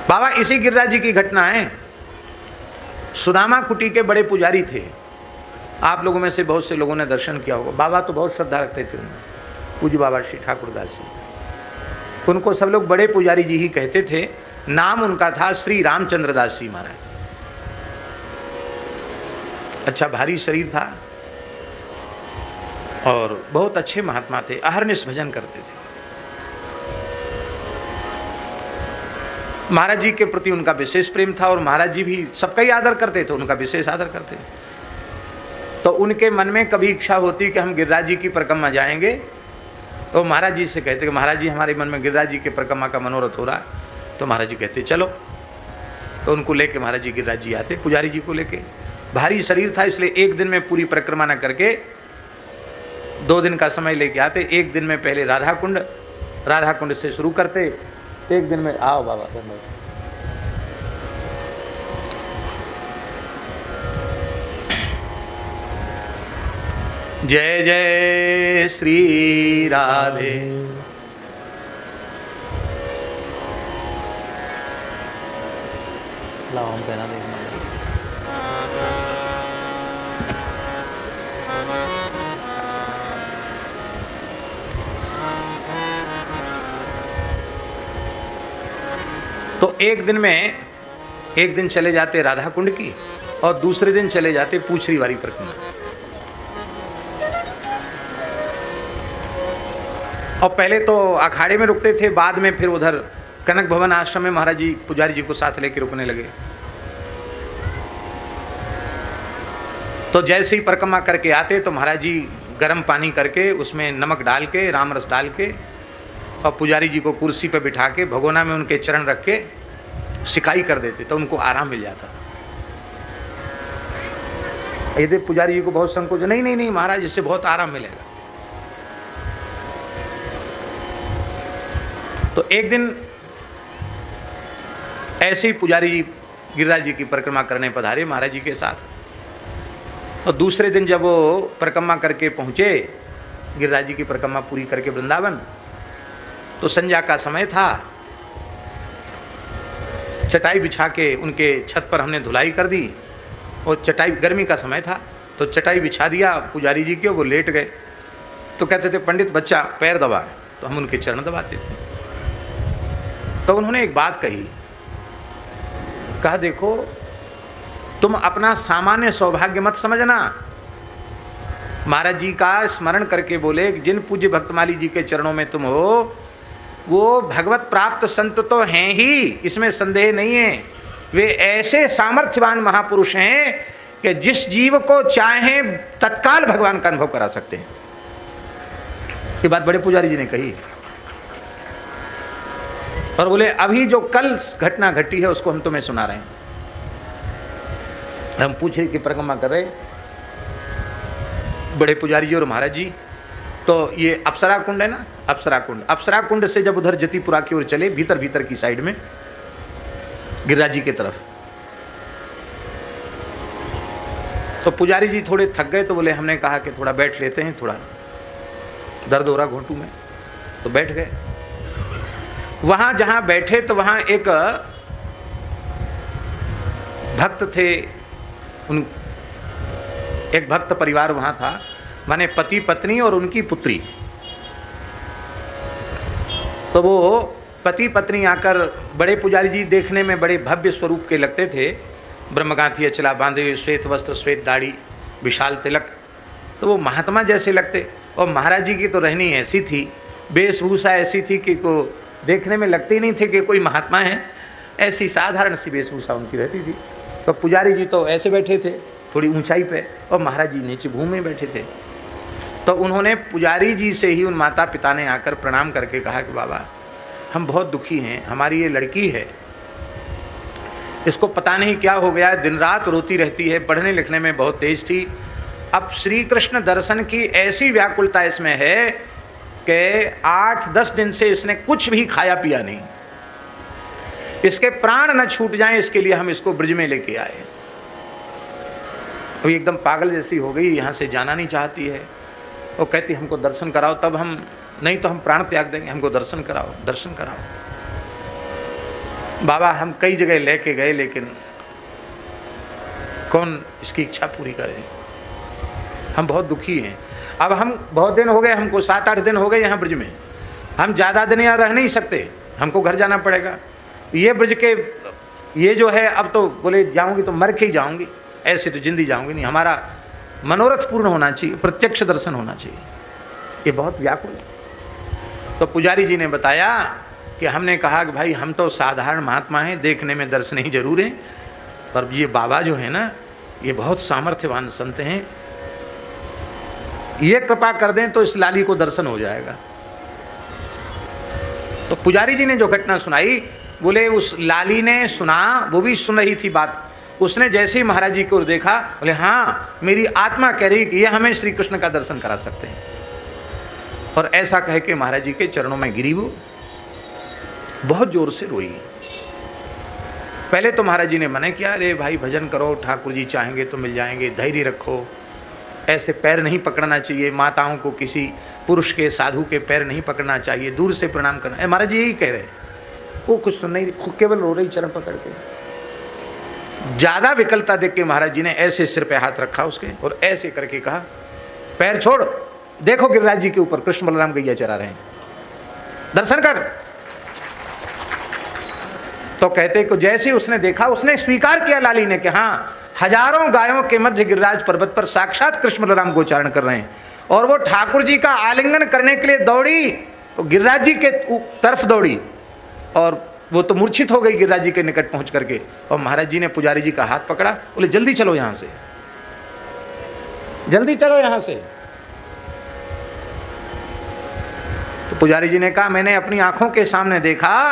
बाबा इसी गिरिराज जी की घटना है। सुदामा कुटी के बड़े पुजारी थे, आप लोगों में से बहुत से लोगों ने दर्शन किया होगा। बाबा तो बहुत श्रद्धा रखते थे उनमें, पूज्य बाबा श्री ठाकुरदास जी। उनको सब लोग बड़े पुजारी जी ही कहते थे। नाम उनका था श्री रामचंद्र दास जी महाराज। अच्छा भारी शरीर था और बहुत अच्छे महात्मा थे, अहरनिश भजन करते थे। महाराज जी के प्रति उनका विशेष प्रेम था और महाराज जी भी सबका ही आदर करते थे, उनका विशेष आदर करते। तो उनके मन में कभी इच्छा होती कि हम गिरिराज जी की परिक्रमा जाएंगे, तो महाराज जी से कहते कि महाराज जी हमारे मन में गिरिराज जी के परिक्रमा का मनोरथ हो रहा है। तो महाराज जी कहते चलो। तो उनको लेके महाराज जी गिरिराज जी आते, पुजारी जी को लेके। भारी शरीर था इसलिए एक दिन में पूरी परिक्रमा न करके 2 दिन का समय लेके आते। एक दिन में पहले राधा कुंड से शुरू करते, एक दिन में आओ बाबा धन्यवाद। जय जय श्री राधे। लाओ हम पहना देखना। तो एक दिन चले जाते राधा कुंड की और दूसरे दिन चले जाते पूछरी वाली परिक्रमा। और पहले तो अखाड़े में रुकते थे, बाद में फिर उधर कनक भवन आश्रम में महाराज जी पुजारी जी को साथ लेके रुकने लगे। तो जैसे ही परिक्रमा करके आते तो महाराज जी गर्म पानी करके उसमें नमक डाल के, राम रस डाल के, और पुजारी जी को कुर्सी पर बिठा के भगोना में उनके चरण रख के सिकाई कर देते, तो उनको आराम मिल जाता। यदि पुजारी जी को बहुत संकोच, नहीं महाराज इससे बहुत आराम मिलेगा। तो एक दिन ऐसे ही पुजारी जी गिरिराज जी की परिक्रमा करने पधारे महाराज जी के साथ। और दूसरे दिन जब वो परिक्रमा करके पहुँचे, गिरिराज जी की परिक्रमा पूरी करके वृंदावन, तो संध्या का समय था। चटाई बिछा के उनके छत पर हमने धुलाई कर दी और चटाई, गर्मी का समय था तो चटाई बिछा दिया पुजारी जी के, वो लेट गए। तो कहते थे पंडित बच्चा पैर दबा, तो हम उनके चरण दबाते थे। तो उन्होंने एक बात कही, कहा देखो तुम अपना सामान्य सौभाग्य मत समझना। महाराज जी का स्मरण करके बोले कि जिन पूज्य भक्तमाली जी के चरणों में तुम हो वो भगवत प्राप्त संत तो हैं ही, इसमें संदेह नहीं है। वे ऐसे सामर्थ्यवान महापुरुष हैं कि जिस जीव को चाहें तत्काल भगवान का अनुभव करा सकते हैं। ये बात बड़े पुजारी जी ने कही और बोले अभी जो कल घटना घटी है उसको हम तुम्हें सुना रहे हैं। हम पूछे कि परिक्रमा कर रहे बड़े पुजारी जी और महाराज जी, तो ये अप्सरा कुंड है ना, अप्सरा कुंड से जब उधर जतिपुरा की ओर चले, भीतर की साइड में गिरिराज जी की तरफ, तो पुजारी जी थोड़े थक गए। तो बोले हमने कहा कि थोड़ा बैठ लेते हैं, थोड़ा दर्द हो रहा घोंटू में, तो बैठ गए। वहां जहां बैठे तो वहां एक भक्त थे, एक भक्त परिवार वहां था, माने पति पत्नी और उनकी पुत्री। तो वो पति पत्नी आकर, बड़े पुजारी जी देखने में बड़े भव्य स्वरूप के लगते थे, ब्रह्मगांथी अचला बांधे हुए, श्वेत वस्त्र, श्वेत दाढ़ी, विशाल तिलक, तो वो महात्मा जैसे लगते। और महाराज जी की तो रहनी ऐसी थी, वेशभूषा ऐसी थी कि को देखने में लगते ही नहीं थे कि कोई महात्मा है, ऐसी साधारण सी वेशभूषा उनकी रहती थी। तो पुजारी जी तो ऐसे बैठे थे थोड़ी ऊंचाई पे, और महाराज जी नीचे भूमि में बैठे थे। तो उन्होंने पुजारी जी से ही, उन माता पिता ने आकर प्रणाम करके कहा कि बाबा हम बहुत दुखी हैं, हमारी ये लड़की है, इसको पता नहीं क्या हो गया, दिन रात रोती रहती है, पढ़ने लिखने में बहुत तेज थी, अब श्री कृष्ण दर्शन की ऐसी व्याकुलता इसमें है कि 8-10 दिन से इसने कुछ भी खाया पिया नहीं, इसके प्राण न छूट जाएं, इसके लिए हम इसको ब्रज में लेके आए। तो एकदम पागल जैसी हो गई, यहाँ से जाना नहीं चाहती है। वो कहती हमको दर्शन कराओ, तब हम, नहीं तो हम प्राण त्याग देंगे, हमको दर्शन कराओ, दर्शन कराओ। बाबा हम कई जगह लेके गए, लेकिन कौन इसकी इच्छा पूरी करे। हम बहुत दुखी हैं। अब हम बहुत दिन हो गए, हमको 7-8 दिन हो गए यहाँ ब्रज में, हम ज़्यादा दिन यहाँ रह नहीं सकते, हमको घर जाना पड़ेगा। ये ब्रज के ये जो है, अब तो बोले जाऊँगी तो मर के ही जाऊँगी, ऐसे तो जिंदगी जाऊँगी नहीं। हमारा मनोरथ पूर्ण होना चाहिए, प्रत्यक्ष दर्शन होना चाहिए। ये बहुत व्याकुल है। तो पुजारी जी ने बताया कि हमने कहा कि भाई हम तो साधारण महात्मा हैं, देखने में दर्शन ही जरूर हैं, पर ये बाबा जो है ना, ये बहुत सामर्थ्यवान संत हैं, ये कृपा कर दें तो इस लाली को दर्शन हो जाएगा। तो पुजारी जी ने जो घटना सुनाई, बोले उस लाली ने सुना, वो भी सुन रही थी बात। उसने जैसे ही महाराज जी को देखा, बोले हाँ मेरी आत्मा कह रही कि ये हमें श्री कृष्ण का दर्शन करा सकते हैं। और ऐसा कह के महाराज जी के चरणों में गिरी, वो बहुत जोर से रोई। पहले तो महाराज जी ने मना किया, अरे भाई भजन करो, ठाकुर जी चाहेंगे तो मिल जाएंगे, धैर्य रखो, ऐसे पैर नहीं पकड़ना चाहिए, माताओं को किसी पुरुष के साधु के पैर नहीं पकड़ना चाहिए, दूर से प्रणाम करना। महाराज जी यही कह रहे, वो कुछ सुन नहीं, खुद केवल रो रही चरण पकड़ के। ज्यादा विकलता देख के महाराज जी ने ऐसे सिर पे हाथ रखा उसके और ऐसे करके कहा, पैर छोड़, देखो गिरिराज जी के ऊपर कृष्ण बलराम गैया चरा रहे हैं, दर्शन कर। तो कहते को जैसे उसने देखा, उसने स्वीकार किया लाली ने कि हाँ, हजारों गायों के मध्य गिरिराज पर्वत पर साक्षात कृष्ण बलराम गोचारण कर रहे हैं। और वो ठाकुर जी का आलिंगन करने के लिए दौड़ी, तो गिरिराज जी के तरफ दौड़ी और वो तो मूर्छित हो गई गिरिराज जी के निकट पहुंच करके। और महाराज जी ने पुजारी जी का हाथ पकड़ा, बोले जल्दी चलो यहां से, जल्दी चलो यहां से। तो पुजारी जी ने कहा, मैंने अपनी आंखों के सामने देखा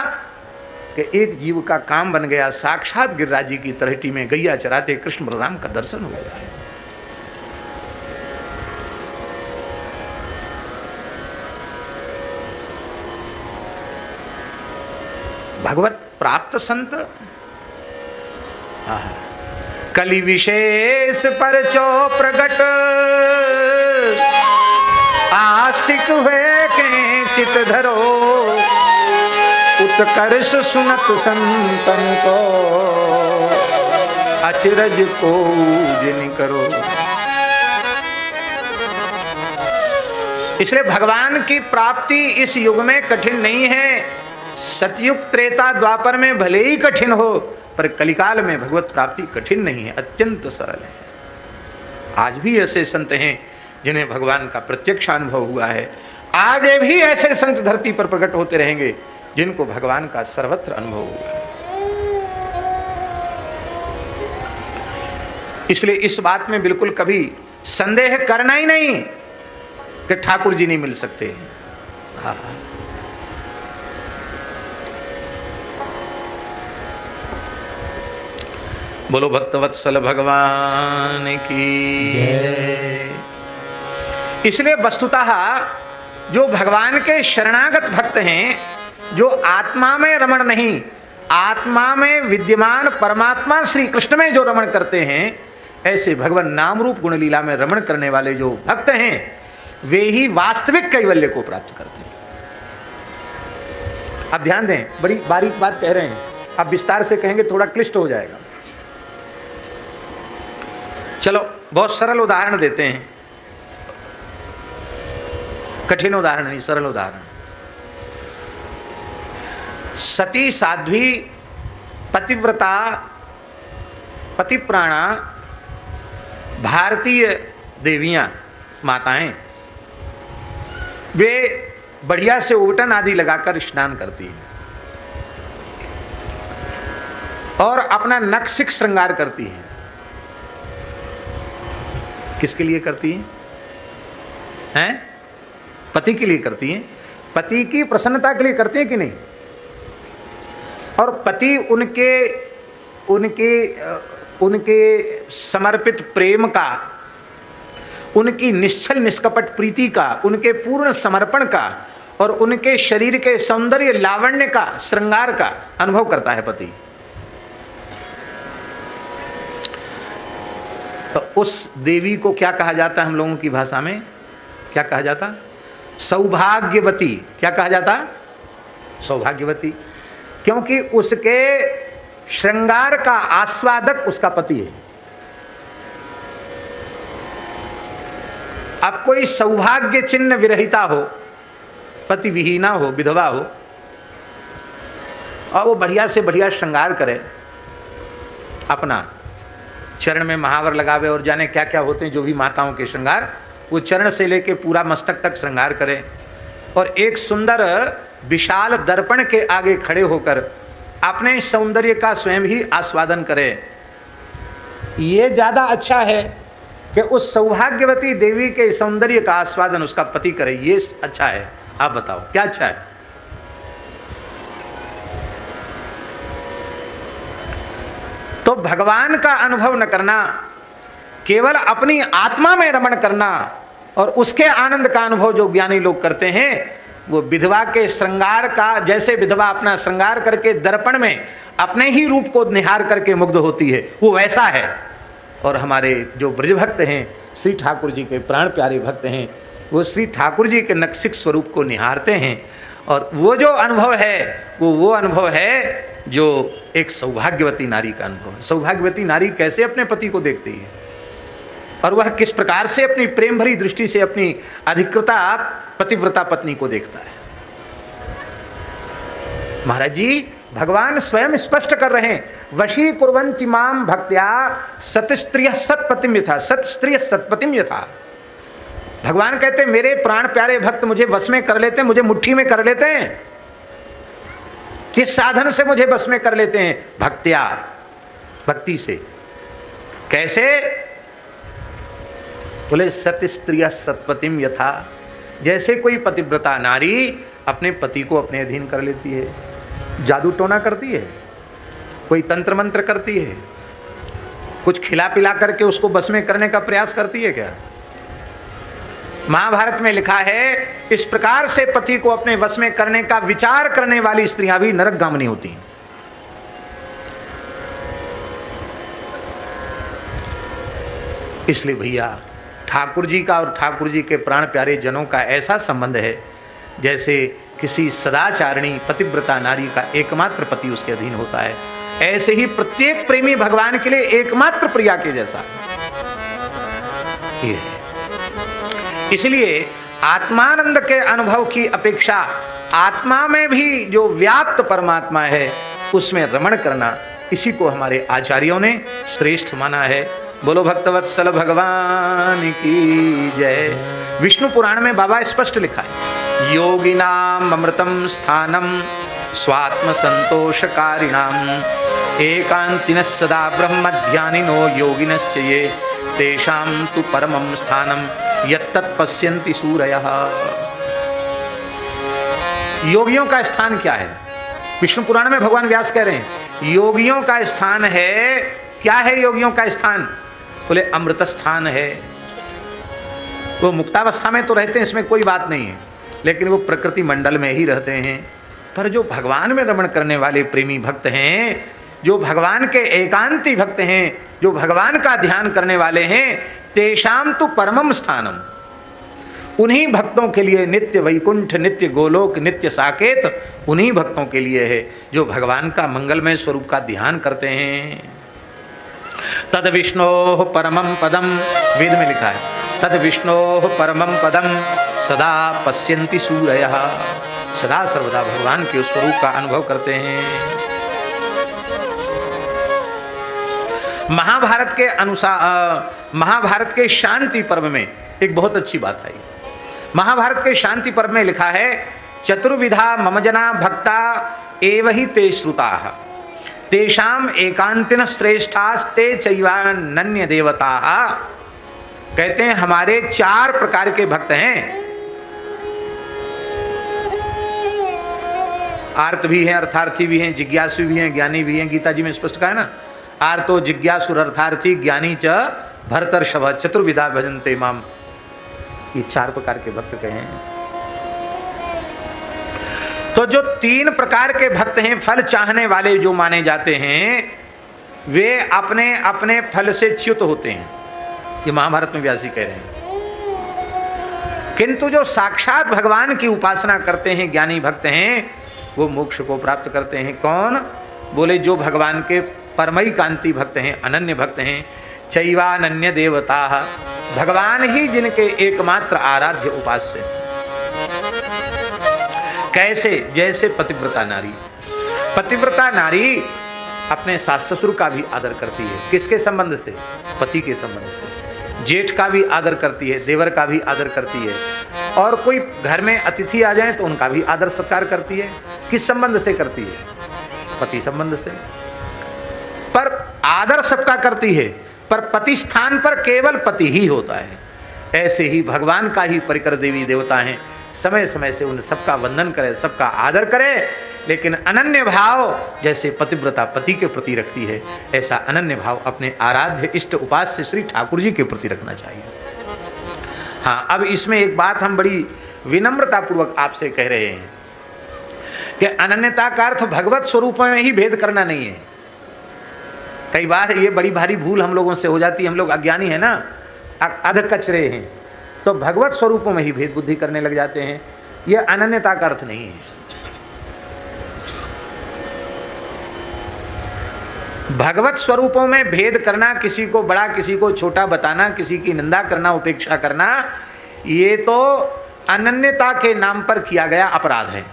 कि एक जीव का काम बन गया, साक्षात गिरिराज जी की तलहटी में गैया चराते कृष्ण बलराम का दर्शन हो गया है। भगवत प्राप्त संत कलि विशेष पर चो प्रगट, आस्तिक हुए के चित धरो, उत्कर्ष सुनत संतन को, अचरज को जिन करो। इसलिए भगवान की प्राप्ति इस युग में कठिन नहीं है। सतयुग त्रेता द्वापर में भले ही कठिन हो, पर कलिकाल में भगवत प्राप्ति कठिन नहीं है, अत्यंत सरल है। आज भी ऐसे संत हैं जिन्हें भगवान का प्रत्यक्ष अनुभव हुआ है। आगे भी ऐसे संत धरती पर प्रकट होते रहेंगे जिनको भगवान का सर्वत्र अनुभव हुआ है। इसलिए इस बात में बिल्कुल कभी संदेह करना ही नहीं कि ठाकुर जी नहीं मिल सकते। हाँ, बोलो भक्तवत्सल भगवान की जय। इसलिए वस्तुतः जो भगवान के शरणागत भक्त हैं, जो आत्मा में रमण नहीं, आत्मा में विद्यमान परमात्मा श्री कृष्ण में जो रमण करते हैं, ऐसे भगवान नाम रूप गुण लीला में रमण करने वाले जो भक्त हैं, वे ही वास्तविक कैवल्य को प्राप्त करते हैं। अब ध्यान दें, बड़ी बारीक बात कह रहे हैं, अब विस्तार से कहेंगे थोड़ा क्लिष्ट हो जाएगा। चलो बहुत सरल उदाहरण देते हैं, कठिन उदाहरण नहीं, सरल उदाहरण। सती साध्वी पतिव्रता पतिप्राणा भारतीय देवियां माताएं, वे बढ़िया से उबटन आदि लगाकर स्नान करती हैं और अपना नखशिख श्रृंगार करती हैं। किसके लिए करती हैं? हैं? पति के लिए करती हैं, पति की प्रसन्नता के लिए करती हैं कि नहीं? और पति उनके समर्पित प्रेम का, उनकी निश्चल निष्कपट प्रीति का, उनके पूर्ण समर्पण का और उनके शरीर के सौंदर्य लावण्य का, श्रृंगार का अनुभव करता है पति। तो उस देवी को क्या कहा जाता है हम लोगों की भाषा में? क्या कहा जाता? सौभाग्यवती। क्या कहा जाता? सौभाग्यवती। क्योंकि उसके श्रृंगार का आस्वादक उसका पति है। अब कोई सौभाग्य चिन्ह विरहिता हो, पति विहीना हो, विधवा हो, और वो बढ़िया से बढ़िया श्रृंगार करे, अपना चरण में महावर लगावे और जाने क्या क्या होते हैं जो भी माताओं के श्रृंगार, वो चरण से लेके पूरा मस्तक तक श्रृंगार करे और एक सुंदर विशाल दर्पण के आगे खड़े होकर अपने सौंदर्य का स्वयं ही आस्वादन करे। ये ज़्यादा अच्छा है कि उस सौभाग्यवती देवी के सौंदर्य का आस्वादन उसका पति करे, ये अच्छा है? आप बताओ क्या अच्छा है? तो भगवान का अनुभव न करना, केवल अपनी आत्मा में रमण करना और उसके आनंद का अनुभव जो ज्ञानी लोग करते हैं, वो विधवा के श्रृंगार का, जैसे विधवा अपना श्रृंगार करके दर्पण में अपने ही रूप को निहार करके मुग्ध होती है, वो वैसा है। और हमारे जो ब्रज भक्त हैं, श्री ठाकुर जी के प्राण प्यारे भक्त हैं, वो श्री ठाकुर जी के नक्सिक स्वरूप को निहारते हैं और वो जो अनुभव है वो अनुभव है जो एक सौभाग्यवती नारी का अनुभव है। सौभाग्यवती नारी कैसे अपने पति को देखती है और वह किस प्रकार से अपनी प्रेम भरी दृष्टि से अपनी अधिकृता पतिव्रता पत्नी को देखता है। महाराज जी भगवान स्वयं स्पष्ट कर रहे हैं, वशी कुर्वन्ति माम भक्त्या सतस्त्रियः सत्पतिम यथा, सत्स्त्रियः सत्पतिम यथा। भगवान कहते हैं मेरे प्राण प्यारे भक्त मुझे वश में कर लेते हैं, मुझे मुट्ठी में कर लेते हैं। किस साधन से मुझे वश में कर लेते हैं? भक्त्या, भक्ति से। कैसे? बोले सतस्त्रियः सत्पतिम यथा, जैसे कोई पतिव्रता नारी अपने पति को अपने अधीन कर लेती है। जादू टोना करती है, कोई तंत्र मंत्र करती है, कुछ खिला पिला करके उसको बस में करने का प्रयास करती है क्या? महाभारत में लिखा है इस प्रकार से पति को अपने वश में करने का विचार करने वाली स्त्रियां भी नरकगामिनी होती हैं। इसलिए भैया ठाकुर जी का और ठाकुर जी के प्राण प्यारे जनों का ऐसा संबंध है जैसे किसी सदाचारिणी पतिव्रता नारी का एकमात्र पति उसके अधीन होता है, ऐसे ही प्रत्येक प्रेमी भगवान के लिए एकमात्र प्रिया के जैसा ये है। इसलिए आत्मानंद के अनुभव की अपेक्षा आत्मा में भी जो व्याप्त परमात्मा है उसमें रमण करना, इसी को हमारे आचार्यों ने श्रेष्ठ माना है। बोलो भक्तवत्सल भगवान की जय। विष्णु पुराण में बाबा स्पष्ट लिखा है, योगिनाम अमृतम स्थानम स्वात्म संतोषकारिणाम एकांतिनः सदा ब्रह्म ध्यानिनो योगिनश्च ये तेषां तु परमं स्थानम यत्तत् पश्यन्ति सूरयः। योगियों का स्थान क्या है? विष्णु पुराण में भगवान व्यास कह रहे हैं योगियों का स्थान है, क्या है योगियों का स्थान? बोले अमृत स्थान है। वो मुक्तावस्था में तो रहते हैं, इसमें कोई बात नहीं है, लेकिन वो प्रकृति मंडल में ही रहते हैं। पर जो भगवान में रमण करने वाले प्रेमी भक्त हैं, जो भगवान के एकांती भक्त हैं, जो भगवान का ध्यान करने वाले हैं, तेषाम तु परमम स्थानम, उन्हीं भक्तों के लिए नित्य वैकुंठ, नित्य गोलोक, नित्य साकेत उन्हीं भक्तों के लिए है जो भगवान का मंगलमय स्वरूप का ध्यान करते हैं। तद विष्णोः परमं पदम, वेद में लिखा है तद विष्णोः परमं पदम सदा पश्यन्ति सूरयः, सदा सर्वदा भगवान के स्वरूप का अनुभव करते हैं। महाभारत के अनुसार महाभारत के शांति पर्व में एक बहुत अच्छी बात आई। महाभारत के शांति पर्व में लिखा है चतुर्विधा मम जना भक्ता एव हि ते श्रुताः तेषाम एकांतिन श्रेष्ठास्ते चैवानन्य देवताः। कहते हैं हमारे 4 प्रकार के भक्त हैं, आर्त भी हैं, अर्थार्थी भी हैं, जिज्ञासु भी हैं, ज्ञानी भी हैं। गीता जी में स्पष्ट कहा है ना, आर्तो जिज्ञासुर अर्थार्थी ज्ञानी च भरतर्षभ चतुर्विधा भजन्ते माम। ये 4 प्रकार के भक्त कहे हैं। तो जो 3 प्रकार के भक्त हैं, फल चाहने वाले जो माने जाते हैं, वे अपने अपने फल से च्युत होते हैं, ये महाभारत में व्यासी कह रहे हैं। किंतु जो साक्षात भगवान की उपासना करते हैं, ज्ञानी भक्त हैं, वो मोक्ष को प्राप्त करते हैं। कौन? बोले जो भगवान के परमई कांति भक्त हैं, अनन्य भक्त हैं। चैवानन्य देवता, भगवान ही जिनके एकमात्र आराध्य उपास्य। कैसे? जैसे पतिव्रता नारी। पतिव्रता नारी अपने सास ससुर का भी आदर करती है। किसके संबंध से? पति के संबंध से। जेठ का भी आदर करती है, देवर का भी आदर करती है, और कोई घर में अतिथि आ जाए तो उनका भी आदर सत्कार करती है। किस संबंध से करती है? पति संबंध से। पर आदर सबका करती है, पर पति स्थान पर केवल पति ही होता है। ऐसे ही भगवान का ही परिकर देवी देवता हैं। समय समय से उन सबका वंदन करे, सबका आदर करे, लेकिन अनन्य भाव जैसे पतिव्रता पति के प्रति रखती है, ऐसा अनन्य भाव अपने आराध्य इष्ट उपास्य श्री ठाकुर जी के प्रति रखना चाहिए। हाँ, अब इसमें एक बात हम बड़ी विनम्रता पूर्वक आपसे कह रहे हैं कि अनन्यता का अर्थ भगवत स्वरूप में ही भेद करना नहीं है। कई बार ये बड़ी भारी भूल हम लोगों से हो जाती है। हम लोग अज्ञानी हैं ना, अध कचरे हैं, तो भगवत स्वरूपों में ही भेद बुद्धि करने लग जाते हैं। यह अनन्यता का अर्थ नहीं है। भगवत स्वरूपों में भेद करना, किसी को बड़ा किसी को छोटा बताना, किसी की निंदा करना, उपेक्षा करना, ये तो अनन्यता के नाम पर किया गया अपराध है।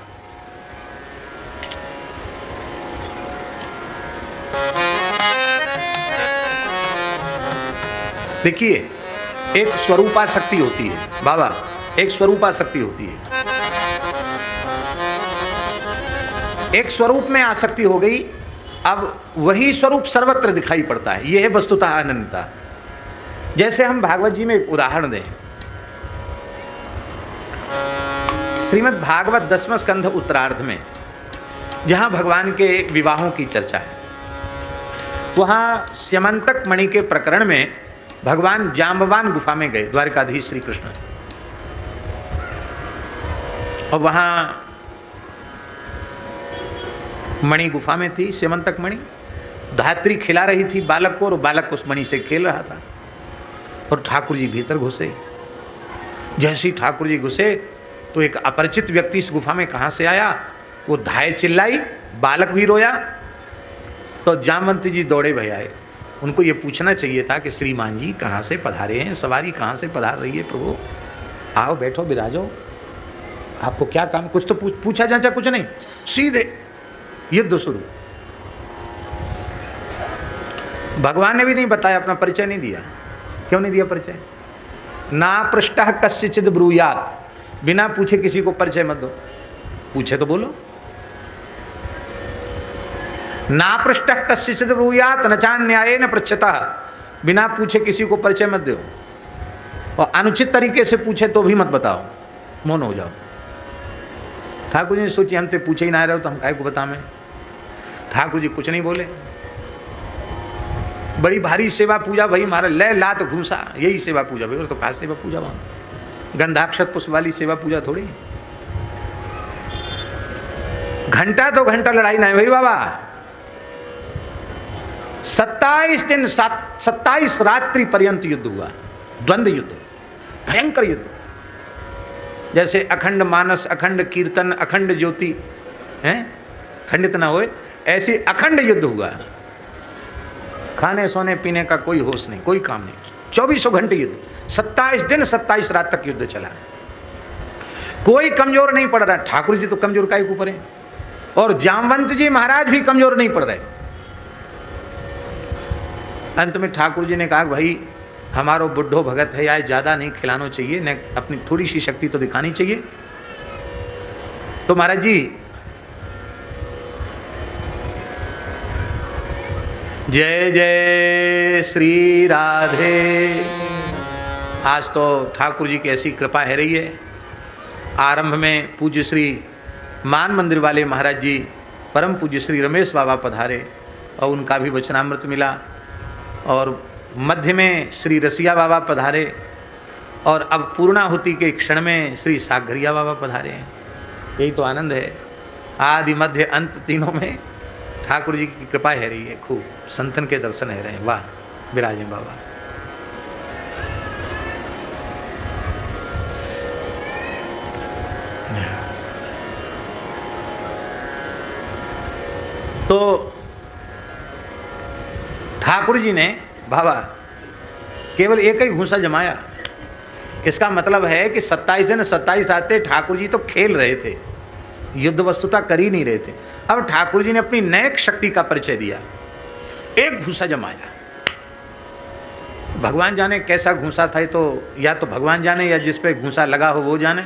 देखिए, एक स्वरूपासक्ति होती है बाबा, एक स्वरूपासक्ति होती है। एक स्वरूप में आसक्ति हो गई, अब वही स्वरूप सर्वत्र दिखाई पड़ता है। यह है वस्तुतः अनन्यता। जैसे हम भागवत जी में एक उदाहरण दें, श्रीमद् भागवत 10वें स्कंध उत्तरार्ध में जहां भगवान के विवाहों की चर्चा है, वहां स्यमंतक मणि के प्रकरण में भगवान जाम्बवान गुफा में गए, द्वारकाधीश श्री कृष्ण, और वहां मणि गुफा में थी, स्यमंतक मणि। धात्री खिला रही थी बालक को, और बालक उस मणि से खेल रहा था, और ठाकुर जी भीतर घुसे। जैसे ही ठाकुर जी घुसे तो एक अपरिचित व्यक्ति इस गुफा में कहाँ से आया, वो धाय चिल्लाई, बालक भी रोया, तो जामवंत जी दौड़े भय आए। उनको ये पूछना चाहिए था कि श्रीमान जी कहाँ से पधारे हैं, सवारी कहाँ से पधार रही है प्रभु, आओ बैठो बिराजो, आपको क्या काम। कुछ तो पूछा जांचा कुछ नहीं, सीधे युद्ध शुरू। भगवान ने भी नहीं बताया, अपना परिचय नहीं दिया। क्यों नहीं दिया परिचय? ना पृष्ठः कस्यचिद ब्रूयात्, बिना पूछे किसी को परिचय मत दो। पूछे तो बोलो। ना पृष्ठः कस्यचिद ब्रूयात् न चान्यायेन पृच्छतः, बिना पूछे किसी को परिचय मत दो, और अनुचित तरीके से पूछे तो भी मत बताओ, मौन हो जाओ। ठाकुर जी ने सोची हम तो पूछे ही ना रहे हो तो हम काय को बताएं। ठाकुर जी कुछ नहीं बोले। बड़ी भारी सेवा पूजा भाई, हमारा ले लात घूसा, यही सेवा पूजा भाई, और तो खास सेवा पूजा वहां गंधाक्षत पुष्प वाली सेवा पूजा थोड़ी। घंटा तो घंटा लड़ाई नहीं भाई बाबा। 27 दिन 27 रात्रि पर्यंत युद्ध हुआ, द्वंद्व युद्ध, भयंकर युद्ध। जैसे अखंड मानस, अखंड कीर्तन, अखंड ज्योति हैं, खंडित ना होए, ऐसी अखंड युद्ध हुआ। खाने सोने पीने का कोई होश नहीं, कोई काम नहीं, 24 घंटे युद्ध, 27 दिन 27 रात तक युद्ध चला। कोई कमजोर नहीं पड़ रहा। ठाकुर जी तो कमजोर काहे को पड़े, और जामवंत जी महाराज भी कमजोर नहीं पड़ रहे। अंत में ठाकुर जी ने कहा भाई हमारो बुढ़ो भगत है, यार ज्यादा नहीं खिलाना चाहिए, न अपनी थोड़ी सी शक्ति तो दिखानी चाहिए। तो महाराज जी जय जय श्री राधे। आज तो ठाकुर जी की ऐसी कृपा है रही है। आरंभ में पूज्य श्री मान मंदिर वाले महाराज जी, परम पूज्य श्री रमेश बाबा पधारे और उनका भी वचनामृत मिला, और मध्य में श्री रसिया बाबा पधारे, और अब पूर्णाहुति के क्षण में श्री सागरिया बाबा पधारे हैं। यही तो आनंद है। आदि मध्य अंत तीनों में ठाकुर जी की कृपा है रही है। खूब संतन के दर्शन है रहे हैं। वाह विराजे बाबा। तो ठाकुर जी ने बाबा केवल एक ही घूंसा जमाया। इसका मतलब है कि 27 दिन 27 आते ठाकुर जी तो खेल रहे थे, युद्ध वस्तुता कर ही नहीं रहे थे। अब ठाकुर जी ने अपनी नैक शक्ति का परिचय दिया, एक घूंसा जमाया। भगवान जाने कैसा घूंसा था, तो या तो भगवान जाने या जिस पे घूंसा लगा हो वो जाने,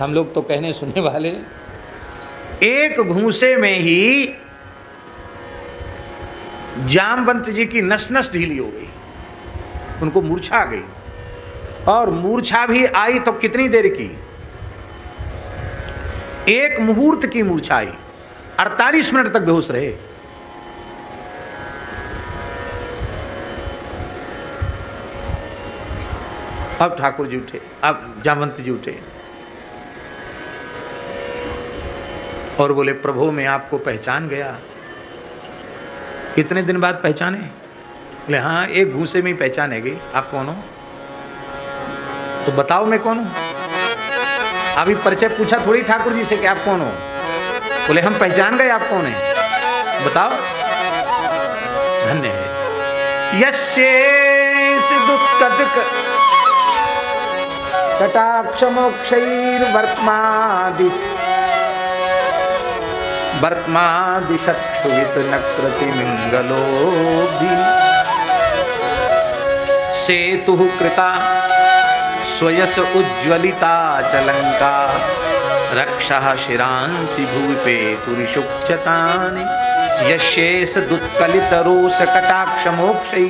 हम लोग तो कहने सुनने वाले। एक घूंसे में ही जामवंत जी की नस नस ढीली हो गई, उनको मूर्छा आ गई। और मूर्छा भी आई तो कितनी देर की, एक मुहूर्त की मूर्छा आई, 48 मिनट तक बेहोश रहे। अब ठाकुर जी उठे, अब जामवंत जी उठे और बोले, प्रभु मैं आपको पहचान गया। कितने दिन बाद पहचाने? बोले हाँ, एक घूंसे में ही पहचानेगी। आप कौन हो? तो बताओ मैं कौन हूं। अभी परिचय पूछा थोड़ी ठाकुर जी से कि आप कौन हो। बोले हम पहचान गए आप कौन है, बताओ। धन्य है यस्येष दुःखदक कटाक्ष मोक्षैर्वर्त्मादिश वर्त्मादिशक्षुवित नकृति मिंगलोभि सेतुः कृता स्वयस उज्ज्वलिता च लंका रक्षः शिरांसि भूपे तुरिशुक्षतानि यशेष दुत्कलित रोष कटाक्ष मोक्षै।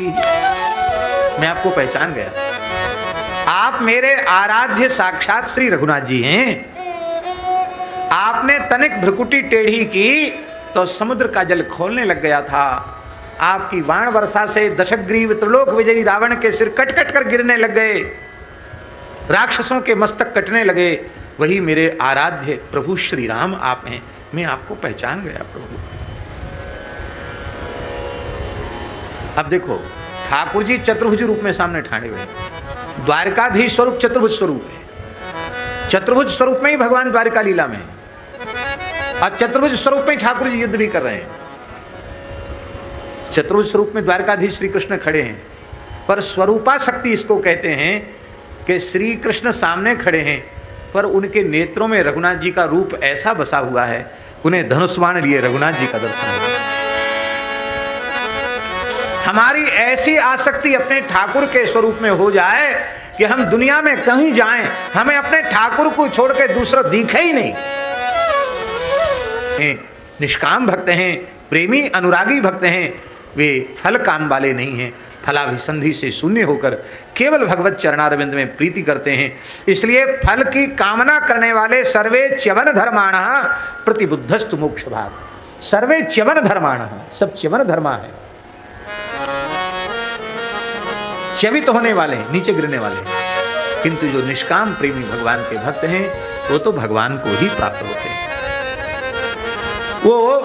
मैं आपको पहचान गया, आप मेरे आराध्य साक्षात श्री रघुनाथ जी हैं। आपने तनिक भ्रुकुटी टेढ़ी की तो समुद्र का जल खोलने लग गया था। आपकी वाण वर्षा से दशग्रीव त्रिलोक विजयी रावण के सिर कट कट कर गिरने लग गए, राक्षसों के मस्तक कटने लगे। वही मेरे आराध्य प्रभु श्री राम आप हैं। मैं आपको पहचान गया प्रभु। अब देखो ठाकुर जी चतुर्भुज रूप में सामने ठाड़े हुए। द्वारकाधीश स्वरूप चतुर्भुज स्वरूप है। चतुर्भुज स्वरूप में ही भगवान द्वारका लीला में है और चतुर्भुज स्वरूप में ठाकुर जी युद्ध भी कर रहे हैं। चतुर्भुज स्वरूप में द्वारकाधीश श्री कृष्ण खड़े हैं, पर स्वरूपा शक्ति इसको कहते हैं कि श्री कृष्ण सामने खड़े हैं पर उनके नेत्रों में रघुनाथ जी का रूप ऐसा बसा हुआ है, उन्हें धनुष्वाण लिए रघुनाथ जी का दर्शन होगा। हमारी ऐसी आसक्ति अपने ठाकुर के स्वरूप में हो जाए कि हम दुनिया में कहीं जाएं, हमें अपने ठाकुर को छोड़ के दूसरा दिखे ही नहीं। निष्काम भक्त हैं, प्रेमी अनुरागी भक्त हैं, वे फल काम वाले नहीं हैं। फलाभिसंधि से शून्य होकर केवल भगवत चरणारविंद में प्रीति करते हैं। इसलिए फल की कामना करने वाले सर्वे च्यवन धर्माणः प्रतिबुद्धस्तु मोक्ष भाग। सर्वे च्यवन धर्माणः, सब च्यवन धर्मा है, च्यवित होने वाले, नीचे गिरने वाले। किंतु जो निष्काम प्रेमी भगवान के भक्त हैं वो तो भगवान को ही प्राप्त होते हैं। वो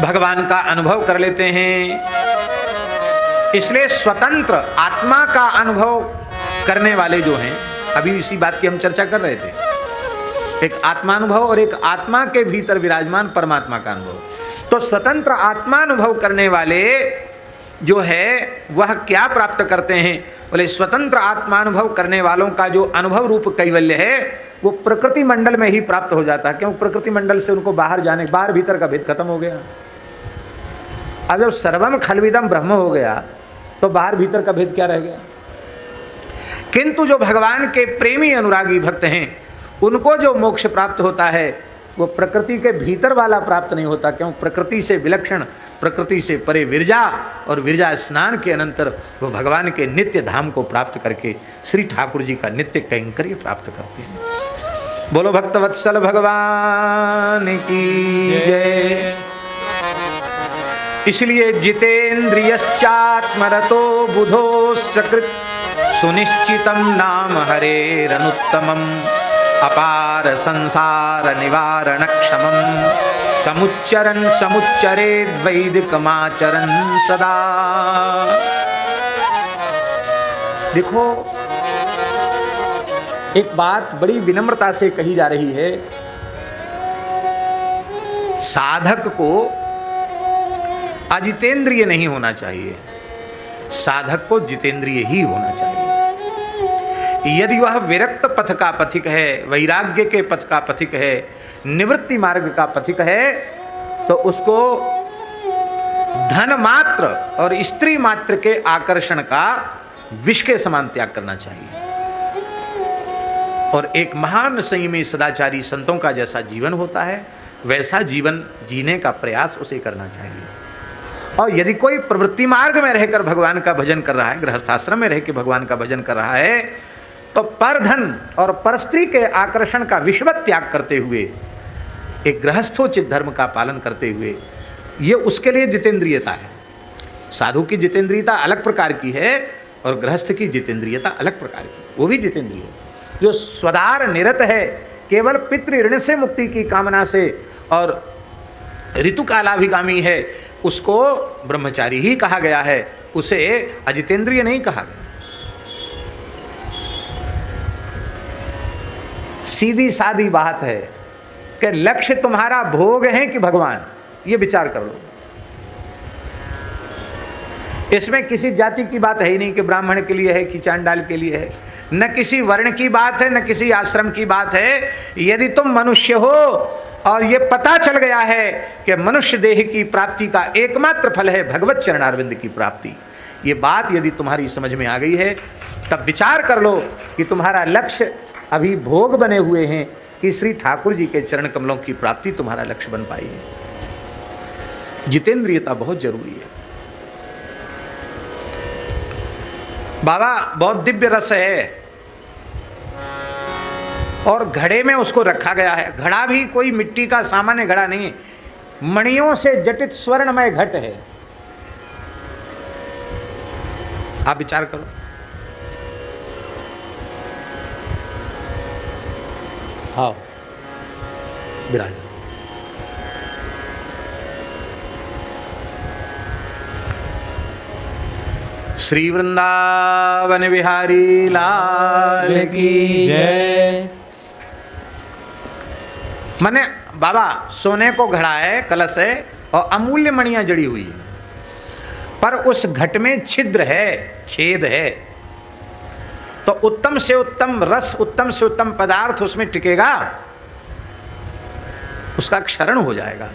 भगवान का अनुभव कर लेते हैं। इसलिए स्वतंत्र आत्मा का अनुभव करने वाले जो हैं, अभी इसी बात की हम चर्चा कर रहे थे, एक आत्मानुभव और एक आत्मा के भीतर विराजमान परमात्मा का अनुभव। तो स्वतंत्र आत्मानुभव करने वाले जो है वह क्या प्राप्त करते हैं? बोले स्वतंत्र आत्मानुभव करने वालों का जो अनुभव रूप कैवल्य है वो प्रकृति मंडल में ही प्राप्त हो जाता है। क्यों? प्रकृति मंडल से उनको बाहर जाने, बाहर भीतर का भेद खत्म हो गया। अब जब सर्वम खलविदम ब्रह्म हो गया तो बाहर भीतर का भेद क्या रह गया? किंतु जो भगवान के प्रेमी अनुरागी भक्त हैं उनको जो मोक्ष प्राप्त होता है वो प्रकृति के भीतर वाला प्राप्त नहीं होता। क्यों? प्रकृति से विलक्षण, प्रकृति से परे विरजा, और विरजा स्नान के अनंतर वो भगवान के नित्य धाम को प्राप्त करके श्री ठाकुर जी का नित्य कैंकर्य प्राप्त करते हैं। बोलो भक्तवत्सल भगवान की जय। इसलिए जितेन्द्रियश्चात्मरतो बुधो सकृत सुनिश्चितम नाम हरेरनुत्तमम् अपार संसार निवारण क्षमम समुच्चरन समुच्चरेद वैदिकमाचरन सदा। देखो एक बात बड़ी विनम्रता से कही जा रही है। साधक को अजितेंद्रिय नहीं होना चाहिए, साधक को जितेंद्रिय ही होना चाहिए। यदि वह विरक्त पथ का पथिक है, वैराग्य के पथ का पथिक है, निवृत्ति मार्ग का पथिक है, तो उसको धन मात्र और स्त्री मात्र के आकर्षण का विष के समान त्याग करना चाहिए। और एक महान संयमी सदाचारी संतों का जैसा जीवन होता है, वैसा जीवन जीने का प्रयास उसे करना चाहिए। और यदि कोई प्रवृत्ति मार्ग में रहकर भगवान का भजन कर रहा है, गृहस्थाश्रम में रहकर भगवान का भजन कर रहा है, तो परधन और परस्त्री के आकर्षण का विश्वत त्याग करते हुए, एक गृहस्थोचित धर्म का पालन करते हुए, ये उसके लिए जितेंद्रियता है। साधु की जितेंद्रियता अलग प्रकार की है और गृहस्थ की जितेंद्रियता अलग प्रकार की, वो भी जितेंद्रिय है। जो स्वदार निरत है, केवल पितृ ऋण से मुक्ति की कामना से और ऋतुकालाभिगामी है, उसको ब्रह्मचारी ही कहा गया है, उसे अजितेंद्रिय नहीं कहा गया। सीधी सादी बात है कि लक्ष्य तुम्हारा भोग है कि भगवान, ये विचार कर लो। इसमें किसी जाति की बात है ही नहीं कि ब्राह्मण के लिए है कि चांडाल के लिए है, न किसी वर्ण की बात है, न किसी आश्रम की बात है। यदि तुम मनुष्य हो और ये पता चल गया है कि मनुष्य देह की प्राप्ति का एकमात्र फल है भगवत चरणारविंद की प्राप्ति, ये बात यदि तुम्हारी समझ में आ गई है, तब विचार कर लो कि तुम्हारा लक्ष्य अभी भोग बने हुए हैं कि श्री ठाकुर जी के चरण कमलों की प्राप्ति तुम्हारा लक्ष्य बन पाई है। जितेंद्रियता बहुत जरूरी है। बाबा बहुत दिव्य रस है और घड़े में उसको रखा गया है। घड़ा भी कोई मिट्टी का सामान्य घड़ा नहीं है, मणियों से जटित स्वर्णमय घट है। आप विचार करो। हाँ, विराज। श्री वृंदावन बिहारी लाल की जय। माने बाबा सोने को घड़ा है, कलश है और अमूल्य मणियां जड़ी हुई है, पर उस घट में छिद्र है, छेद है, तो उत्तम से उत्तम रस, उत्तम से उत्तम पदार्थ उसमें टिकेगा, उसका क्षरण हो जाएगा।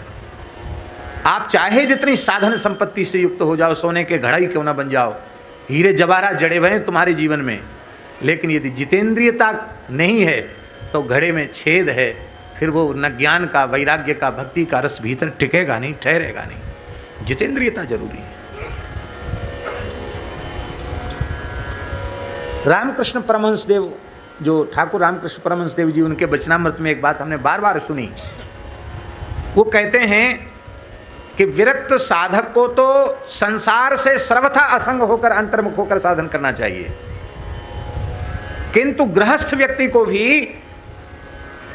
आप चाहे जितनी साधन संपत्ति से युक्त हो जाओ, सोने के घड़ा ही क्यों ना बन जाओ, हीरे जवाहरात जड़े हुए हैं तुम्हारे जीवन में, लेकिन यदि जितेंद्रियता नहीं है तो घड़े में छेद है, फिर वो न ज्ञान का, वैराग्य का, भक्ति का रस भीतर टिकेगा नहीं, ठहरेगा नहीं। जितेंद्रियता जरूरी है। रामकृष्ण परमहंस देव, जो ठाकुर रामकृष्ण परमहंस देव जी, उनके वचनामृत में एक बात हमने बार बार सुनी। वो कहते हैं कि विरक्त साधक को तो संसार से सर्वथा असंग होकर, अंतर्मुख होकर साधन करना चाहिए, किंतु गृहस्थ व्यक्ति को भी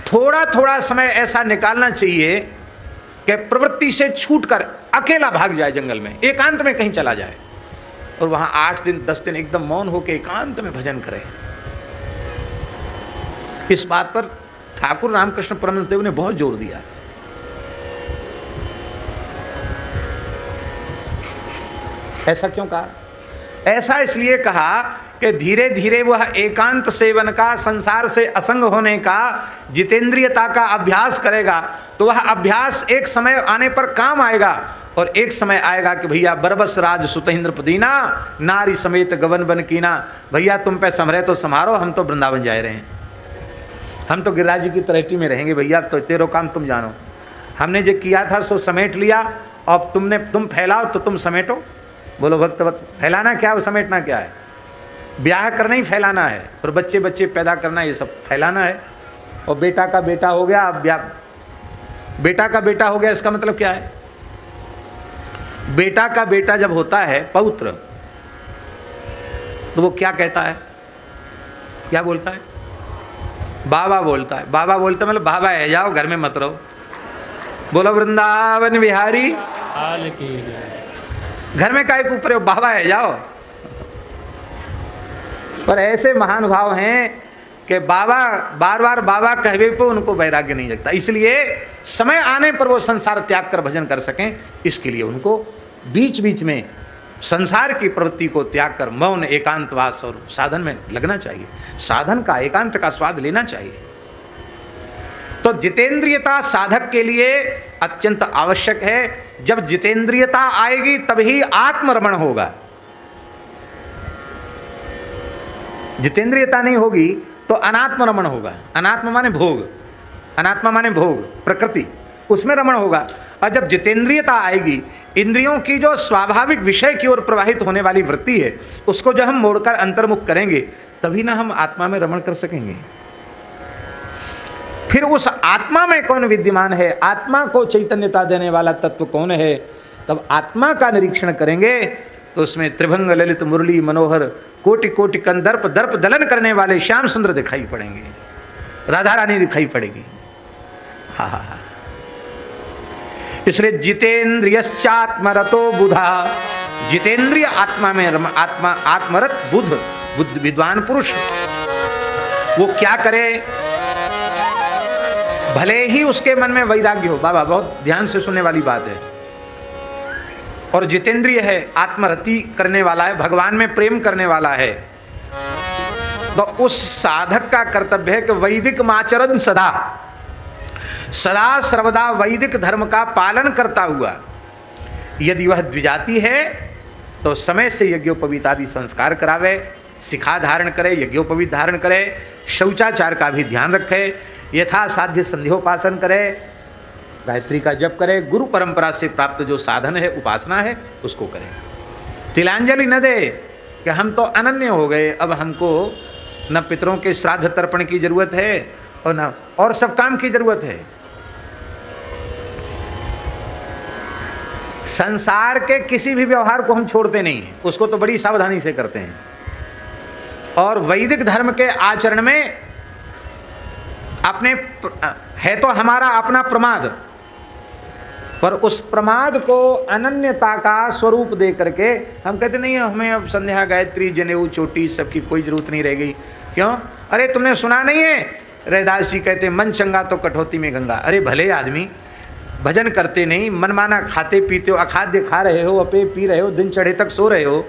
थोड़ा थोड़ा समय ऐसा निकालना चाहिए कि प्रवृत्ति से छूटकर अकेला भाग जाए, जंगल में एकांत में कहीं चला जाए और वहां 8 दिन 10 दिन एकदम मौन होकर एकांत में भजन करे। इस बात पर ठाकुर रामकृष्ण परमहंस देव ने बहुत जोर दिया। ऐसा क्यों कहा? ऐसा इसलिए कहा कि धीरे धीरे वह एकांत सेवन का, संसार से असंग होने का, जितेंद्रियता का अभ्यास करेगा, तो वह अभ्यास एक समय आने पर काम आएगा। और एक समय आएगा कि भैया बरबस राज सुतेंद्र पदीना, नारी समेत गवन बन कीना, भैया तुम पे संभरे तो संभारो, हम तो वृंदावन जा रहे हैं, हम तो गिरिराज जी की तलहटी में रहेंगे, भैया तो तेरो काम तुम जानो, हमने जो किया था सो समेट लिया, अब तुम फैलाओ तो तुम समेटो। बोलो भक्तवत्स, फैलाना क्या है, समेटना क्या है? ब्याह करना ही फैलाना है, और बच्चे बच्चे पैदा करना, ये सब फैलाना है। और बेटा का बेटा हो गया, अब बेटा का बेटा हो गया, इसका मतलब क्या है? बेटा का बेटा जब होता है पौत्र, तो वो क्या कहता है, क्या बोलता है? बाबा बोलता है। बाबा बोलता है मतलब बाबा है जाओ, घर में मत रहो। बोलो वृंदावन बिहारी लाल की। घर में काय ऊपर बाबा है जाओ। पर ऐसे महानुभाव हैं कि बाबा बार बार बाबा कहवे पे उनको वैराग्य नहीं जगता, इसलिए समय आने पर वो संसार त्याग कर भजन कर सकें, इसके लिए उनको बीच बीच में संसार की प्रवृत्ति को त्याग कर मौन एकांतवास और साधन में लगना चाहिए, साधन का एकांत का स्वाद लेना चाहिए। तो जितेंद्रियता साधक के लिए अत्यंत आवश्यक है। जब जितेंद्रियता आएगी तभी आत्मरमण होगा। जितेंद्रियता नहीं होगी तो अनात्मरमण होगा। अनात्म माने भोग, अनात्मा माने भोग, प्रकृति, उसमें रमण होगा। और जब जितेंद्रियता आएगी, इंद्रियों की जो स्वाभाविक विषय की ओर प्रवाहित होने वाली वृत्ति है, उसको जब हम मोड़कर अंतर्मुख करेंगे तभी ना हम आत्मा में रमण कर सकेंगे। फिर उस आत्मा में कौन विद्यमान है, आत्मा को चैतन्यता देने वाला तत्व कौन है, तब आत्मा का निरीक्षण करेंगे तो उसमें त्रिभंग ललित मुरली मनोहर कोटि कोटि कंदर्प दर्प दलन करने वाले श्याम सुंदर दिखाई पड़ेंगे, राधा रानी दिखाई पड़ेगी। हा हा हा। इसलिए जितेंद्रियश्चात्मरतो बुधा, जितेंद्रिय आत्मा में आत्मा आत्मरत बुद्ध विद्वान पुरुष वो क्या करे, भले ही उसके मन में वैराग्य हो। बाबा बहुत ध्यान से सुनने वाली बात है। और जितेंद्रिय है, आत्मरति करने वाला है, भगवान में प्रेम करने वाला है, तो उस साधक का कर्तव्य है कि वैदिक आचरण सदा सदा सर्वदा वैदिक धर्म का पालन करता हुआ, यदि वह द्विजाति है तो समय से यज्ञोपवीत आदि संस्कार करावे, शिखा धारण करे, यज्ञोपवीत धारण करे, शौचाचार का भी ध्यान रखे, यथा साध्य संध्योपासन करे, गायत्री का जप करे, गुरु परंपरा से प्राप्त जो साधन है, उपासना है, उसको करे। तिलांजलि न दे कि हम तो अनन्य हो गए, अब हमको न पितरों के श्राद्ध तर्पण की जरूरत है और न और सब काम की जरूरत है। संसार के किसी भी व्यवहार को हम छोड़ते नहीं हैं, उसको तो बड़ी सावधानी से करते हैं। और वैदिक धर्म के आचरण में अपने है तो हमारा अपना प्रमाद, पर उस प्रमाद को अनन्यता का स्वरूप दे करके हम कहते नहीं, हमें अब संध्या गायत्री जनेऊ चोटी सबकी कोई जरूरत नहीं रह गई। क्यों? अरे तुमने सुना नहीं है, रैदास जी कहते मन चंगा तो कठौती में गंगा। अरे भले आदमी भजन करते नहीं, मनमाना खाते पीते हो, अखाद्य खा रहे हो, अपे पी रहे हो, दिन चढ़े तक सो रहे हो,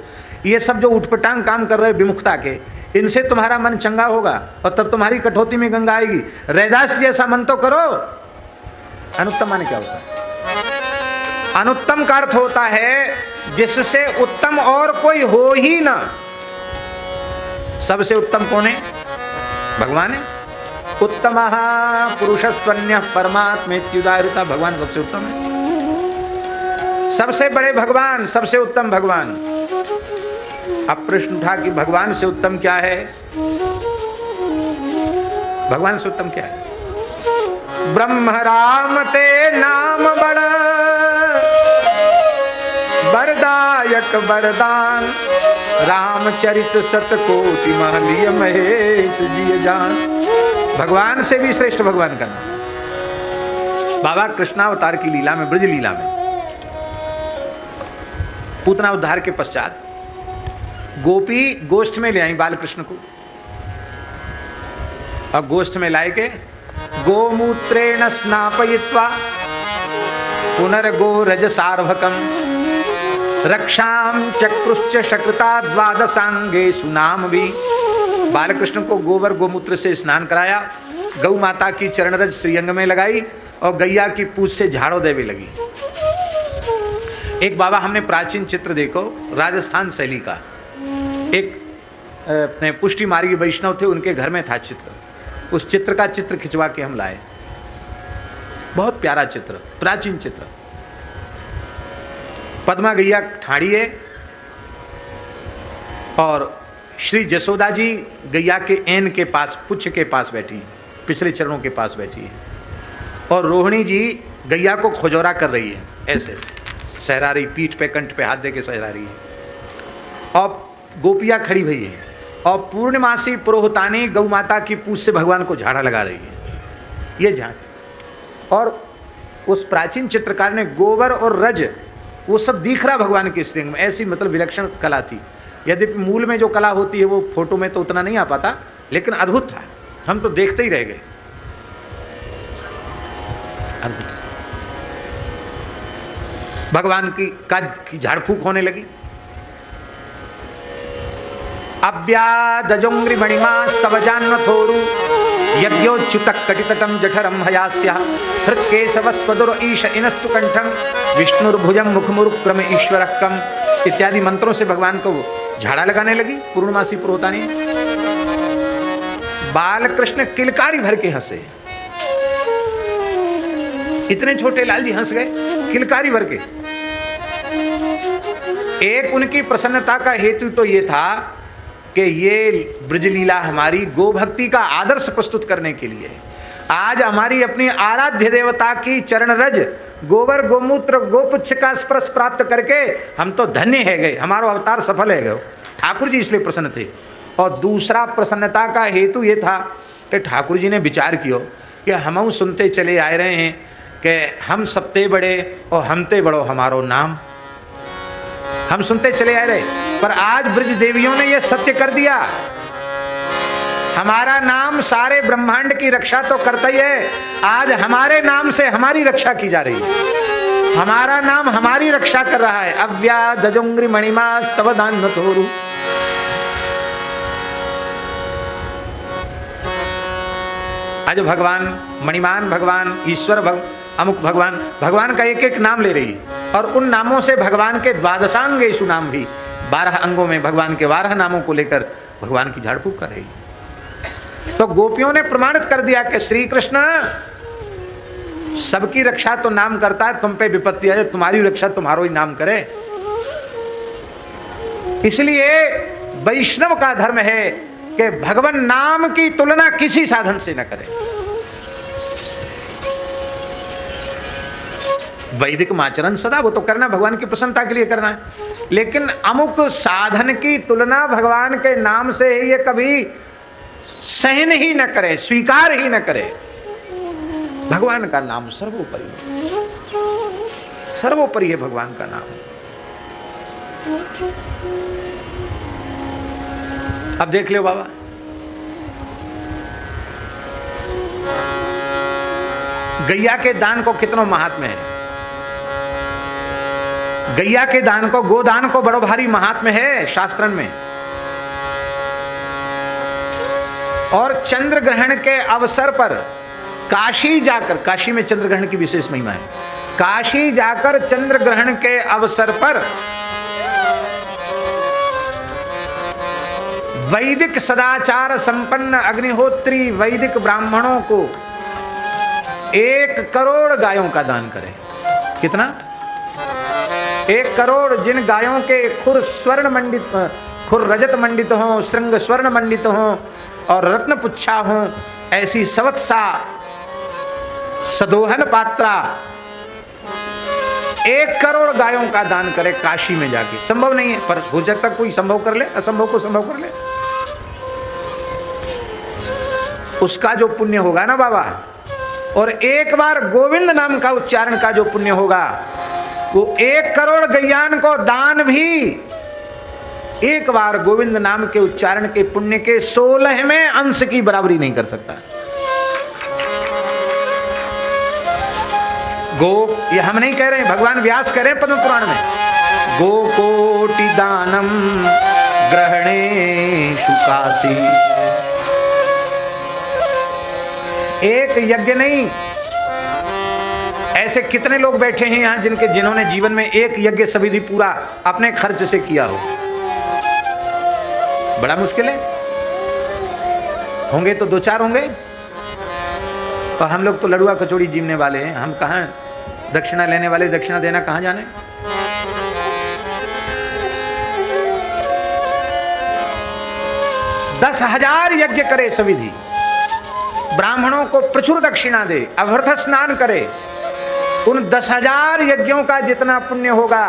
ये सब जो उठपटांग काम कर रहे हो विमुखता के, इनसे तुम्हारा मन चंगा होगा और तब तुम्हारी कठौती में गंगा आएगी। रैदास जैसा मन तो करो। अनुत्तम माने क्या होता है? अनुत्तम का अर्थ होता है जिससे उत्तम और कोई हो ही ना। सबसे उत्तम कौन है? भगवान है। उत्तमः पुरुषस्त्वन्यः परमात्मेत्युदाहृता, भगवान सबसे उत्तम है। सबसे बड़े भगवान, सबसे उत्तम भगवान। अब प्रश्न उठा कि भगवान से उत्तम क्या है? भगवान से उत्तम क्या है? ब्रह्म राम ते नाम बड़ा बरदायक वरदान, रामचरित सतकोटि महलिय महेश जिय जान। भगवान से भी श्रेष्ठ भगवान का नाम। बाबा कृष्णावतार की लीला में, ब्रज लीला में, पूतना उद्धार के पश्चात गोपी गोष्ठ में ले आई बाल कृष्ण को, और गोष्ठ में लाए के गोमूत्रेण स्नापयित्वा पुनर्गोरज सार्वकम रक्षाम चक्रुश्च शकृता द्वादशांगे सुनाम भी। बालकृष्ण को गोबर गोमूत्र से स्नान कराया, गौ माता की चरणरज श्रीअंग में लगाई और गैया की पूंछ से झाड़ू देवी लगी। एक बाबा हमने प्राचीन चित्र देखो, राजस्थान शैली का, एक अपने पुष्टि मार्गी वैष्णव थे, उनके घर में था चित्र। उस चित्र का चित्र खिंचवा के हम लाए, बहुत प्यारा चित्र, प्राचीन चित्र। पद्मा गैया ठाड़ी है और श्री जसोदा जी गैया के एन के पास, पुच्छ के पास बैठी है, पिछले चरणों के पास बैठी है, और रोहिणी जी गैया को खोजोरा कर रही है, ऐसे सहरा रही, पीठ पे कंठ पे हाथ दे के सहरा रही है, और गोपियाँ खड़ी हुई है, और पूर्णमासी पुरोहितानी गौ माता की पूंछ से भगवान को झाड़ा लगा रही है। ये झांक, और उस प्राचीन चित्रकार ने गोबर और रज वो सब दिख रहा भगवान के श्रृंग में, ऐसी मतलब विलक्षण कला थी। यद्यपि मूल में जो कला होती है वो फोटो में तो उतना नहीं आ पाता, लेकिन अद्भुत था। हम तो देखते ही रह गए। भगवान की झाड़ फूक होने लगी। अव्यादजोंग्रि मणिमास्तव जान्वथोरु यज्ञोच्युतक कटितटम जठरम हयास्या हृत्केशवस्पदुर ईश इनस्तु कंठम विष्णुर्भुजम मुखमुरुक्रम ईश्वरक्कम इत्यादि मंत्रों से भगवान को झाड़ा लगाने लगी। पूर्णमासी पुरोहितानी बालकृष्ण किलकारी भर के हंसे। इतने छोटे लाल जी हंस गए, किलकारी भर के। एक उनकी प्रसन्नता का हेतु तो ये था कि ये ब्रजलीला हमारी गोभक्ति का आदर्श प्रस्तुत करने के लिए। आज हमारी अपनी आराध्य देवता की चरण रज गोबर गोमूत्र गोपुच्छ का स्पर्श प्राप्त करके हम तो धन्य है गए, हमारा अवतार सफल है गए। ठाकुर जी इसलिए प्रसन्न थे। और दूसरा प्रसन्नता का हेतु ये था कि ठाकुर जी ने विचार किया कि हम सुनते चले आ रहे हैं कि हम सबते बड़े और हमते बड़ो हमारो नाम। हम सुनते चले आ रहे, पर आज ब्रज देवियों ने यह सत्य कर दिया, हमारा नाम सारे ब्रह्मांड की रक्षा तो करता ही है। आज हमारे नाम से हमारी रक्षा की जा रही है, हमारा नाम हमारी रक्षा कर रहा है। अव्यादजोंग्रि मणिमास्तव जान्वथोरु। आज भगवान मणिमान भगवान ईश्वर अमुक भगवान का एक एक नाम ले रही है। और उन नामों से भगवान के द्वादशांगेषु नाम भी 12 अंगों में भगवान के 12 नामों को लेकर भगवान की झाड़ फूक कर रही है। तो गोपियों ने प्रमाणित कर दिया कि श्री कृष्ण सबकी रक्षा तो नाम करता है, तुम पे विपत्ति है तुम्हारी रक्षा तुम्हारो ही नाम करे। इसलिए वैष्णव का धर्म है कि भगवान नाम की तुलना किसी साधन से न करे। वैदिक आचरण सदा वो तो करना भगवान की प्रसन्नता के लिए करना है, लेकिन अमुक साधन की तुलना भगवान के नाम से ये कभी सहन ही न करे, स्वीकार ही न करे। भगवान का नाम सर्वोपरि है, सर्वोपरि है भगवान का नाम। अब देख लो बाबा, गैया के दान को कितना महात्म्य है। गैया के दान को, गोदान को बड़ो भारी महात्म्य है शास्त्रन में। और चंद्र ग्रहण के अवसर पर काशी जाकर, काशी में चंद्र ग्रहण की विशेष महिमा है, काशी जाकर चंद्र ग्रहण के अवसर पर वैदिक सदाचार संपन्न अग्निहोत्री वैदिक ब्राह्मणों को 1 करोड़ गायों का दान करें। कितना? 1 करोड़। जिन गायों के खुर स्वर्ण मंडित, खुर रजत मंडित हों, श्रृंग स्वर्ण मंडित हों और रत्न पुच्छा हों, ऐसी सवत्सा सदोहन पात्रा 1 करोड़ गायों का दान करे काशी में जाके। संभव नहीं है, पर हो सकता कोई संभव कर ले, असंभव को संभव कर ले। उसका जो पुण्य होगा ना बाबा, और एक बार गोविंद नाम का उच्चारण का जो पुण्य होगा, वो 1 करोड़ गैयान को दान भी एक बार गोविंद नाम के उच्चारण के पुण्य के 16वें अंश की बराबरी नहीं कर सकता। गो, ये हम नहीं कह रहे हैं, भगवान व्यास कह रहे हैं पद्म पुराण में, गो कोटि दानम ग्रहणेषु काशी। एक यज्ञ नहीं, ऐसे कितने लोग बैठे हैं यहां जिन्होंने जीवन में एक यज्ञ सविधि पूरा अपने खर्च से किया हो। बड़ा मुश्किल है, होंगे तो 2-4 होंगे। तो हम लोग तो लड़ुआ कचौड़ी जीवने वाले हैं, हम कहां दक्षिणा लेने वाले, दक्षिणा देना कहां जाने। दस 10,000 यज्ञ करे सविधि, ब्राह्मणों को प्रचुर दक्षिणा दे, अभ्यर्थ स्नान करे, उन 10,000 यज्ञों का जितना पुण्य होगा,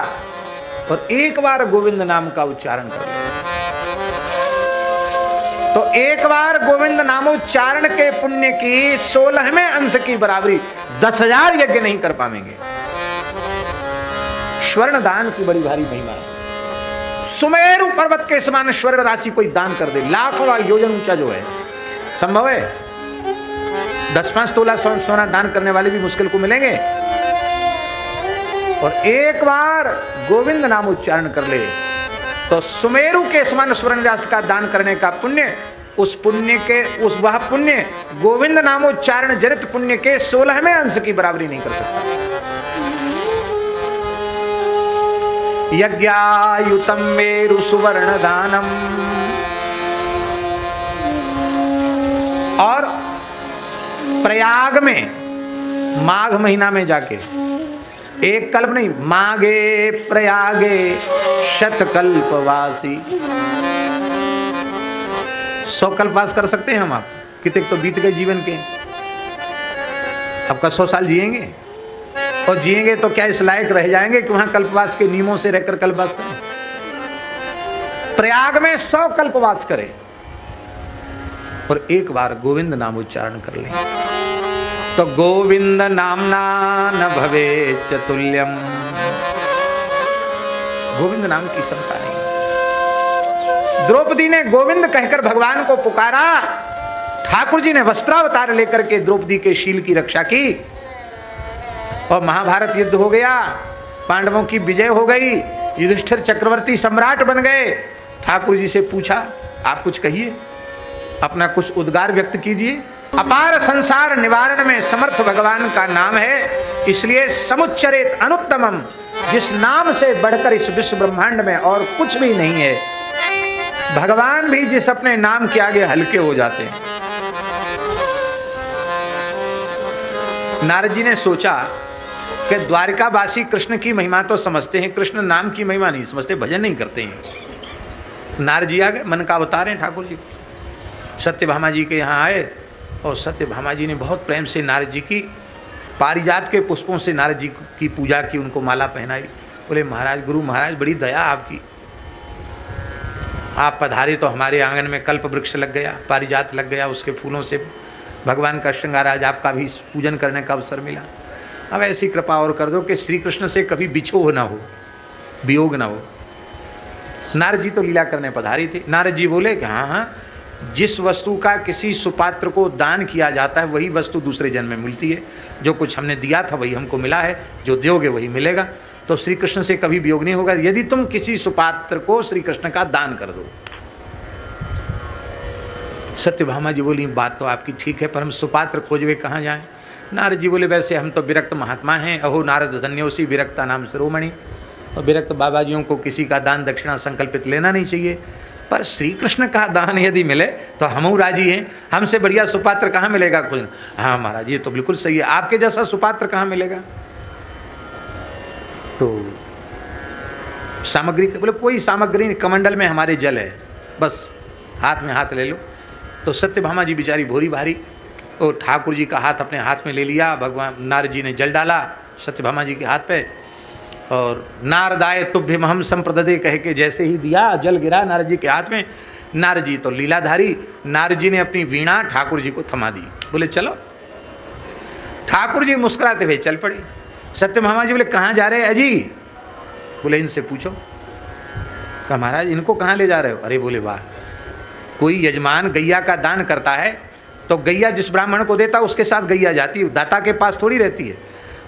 और एक बार गोविंद नाम का उच्चारण कर ले तो एक बार गोविंद नामोच्चारण के पुण्य की 16वें अंश की बराबरी 10,000 यज्ञ नहीं कर पाएंगे। स्वर्ण दान की बड़ी भारी महिमा है। सुमेरु पर्वत के समान स्वर्ण राशि कोई दान कर दे, लाखों योजन ऊंचा जो है, संभव है? 10-5 तोला सोना दान करने वाले भी मुश्किल को मिलेंगे। और एक बार गोविंद नाम उच्चारण कर ले तो सुमेरु के समान स्वर्ण राशि का दान करने का पुण्य, वह पुण्य गोविंद नामोच्चारण जनित पुण्य के 16वें अंश की बराबरी नहीं कर सकता। यज्ञायुतम मेरु सुवर्ण दानम, और प्रयाग में माघ महीना में जाके, एक कल्प नहीं, माघे प्रयागे शतकल्पवासी, 100 कल्पवास कर सकते हैं हम। आप कितने तो बीत गए जीवन के, आपका 100 साल जिएंगे, और जिएंगे तो क्या इस लायक रह जाएंगे कि वहां कल्पवास के नियमों से रहकर कल्पवास करें? प्रयाग में 100 कल्पवास करें और एक बार गोविंद नाम उच्चारण कर लें तो गोविंद नामना न भवे चतुल्यम, गोविंद नाम की क्षमता नहीं। द्रौपदी ने गोविंद कहकर भगवान को पुकारा, ठाकुर जी ने वस्त्रावतार लेकर के द्रौपदी के शील की रक्षा की और महाभारत युद्ध हो गया, पांडवों की विजय हो गई, युधिष्ठिर चक्रवर्ती सम्राट बन गए। ठाकुर जी से पूछा, आप कुछ कहिए, अपना कुछ उद्गार व्यक्त कीजिए। अपार संसार निवारण में समर्थ भगवान का नाम है, इसलिए समुच्चरित अनुत्तमम, जिस नाम से बढ़कर इस विश्व ब्रह्मांड में और कुछ भी नहीं है। भगवान भी जिस अपने नाम के आगे हल्के हो जाते हैं। नारद जी ने सोचा कि द्वारिकावासी कृष्ण की महिमा तो समझते हैं, कृष्ण नाम की महिमा नहीं समझते, भजन नहीं करते हैं। नारद जी आ गए, मन का अवतार हैं ठाकुर जी, सत्यभामा जी के यहाँ आए और सत्यभामा जी ने बहुत प्रेम से नारद जी की पारिजात के पुष्पों से नारद जी की पूजा की, उनको माला पहनाई। बोले महाराज, गुरु महाराज, बड़ी दया आपकी, आप पधारे तो हमारे आंगन में कल्प वृक्ष लग गया, पारिजात लग गया, उसके फूलों से भगवान का श्रृंगार, आज आपका भी पूजन करने का अवसर मिला। अब ऐसी कृपा और कर दो कि श्री कृष्ण से कभी बिछोह ना हो, वियोग ना हो। नारद जी तो लीला करने पधारी थी। नारद जी बोले कि हाँ हाँ, जिस वस्तु का किसी सुपात्र को दान किया जाता है वही वस्तु दूसरे जन्म में मिलती है। जो कुछ हमने दिया था वही हमको मिला है, जो दोगे वही मिलेगा। तो श्री कृष्ण से कभी वियोग नहीं होगा यदि तुम किसी सुपात्र को श्री कृष्ण का दान कर दो। सत्यभामा जी बोली, बात तो आपकी ठीक है, पर हम सुपात्र खोजवे कहाँ जाएं? नारद जी बोले, वैसे हम तो विरक्त महात्मा हैं, अहो नारद धन्योसी विरक्ता नाम शिरोमणि। और विरक्त बाबा जियों को किसी का दान दक्षिणा संकल्पित लेना नहीं चाहिए, पर श्री कृष्ण का दान यदि मिले तो हम राजी हैं। हमसे बढ़िया सुपात्र कहाँ मिलेगा खुद? हाँ महाराज, ये तो बिल्कुल सही है, आपके जैसा सुपात्र कहाँ मिलेगा? तो सामग्री, बोले कोई सामग्री, कमंडल में हमारे जल है, बस हाथ में हाथ ले लो। तो सत्यभामा जी बेचारी भोरी भारी, और ठाकुर जी का हाथ अपने हाथ में ले लिया। भगवान नारद जी ने जल डाला सत्यभामा जी के हाथ पे, और नारदाय तुभ्यम हम संप्रददे कह के जैसे ही दिया, जल गिरा नारद जी के हाथ में। नारद जी तो लीलाधारी, नारद जी ने अपनी वीणा ठाकुर जी को थमा दी, बोले चलो। ठाकुर जी मुस्कुराते हुए चल पड़े। सत्यभामा जी बोले, कहाँ जा रहे हैं अजी? बोले, इनसे पूछो। कहा महाराज, इनको कहाँ ले जा रहे हो? अरे बोले, वाह, कोई यजमान गैया का दान करता है तो गैया जिस ब्राह्मण को देता उसके साथ गैया जाती है, दाता के पास थोड़ी रहती है।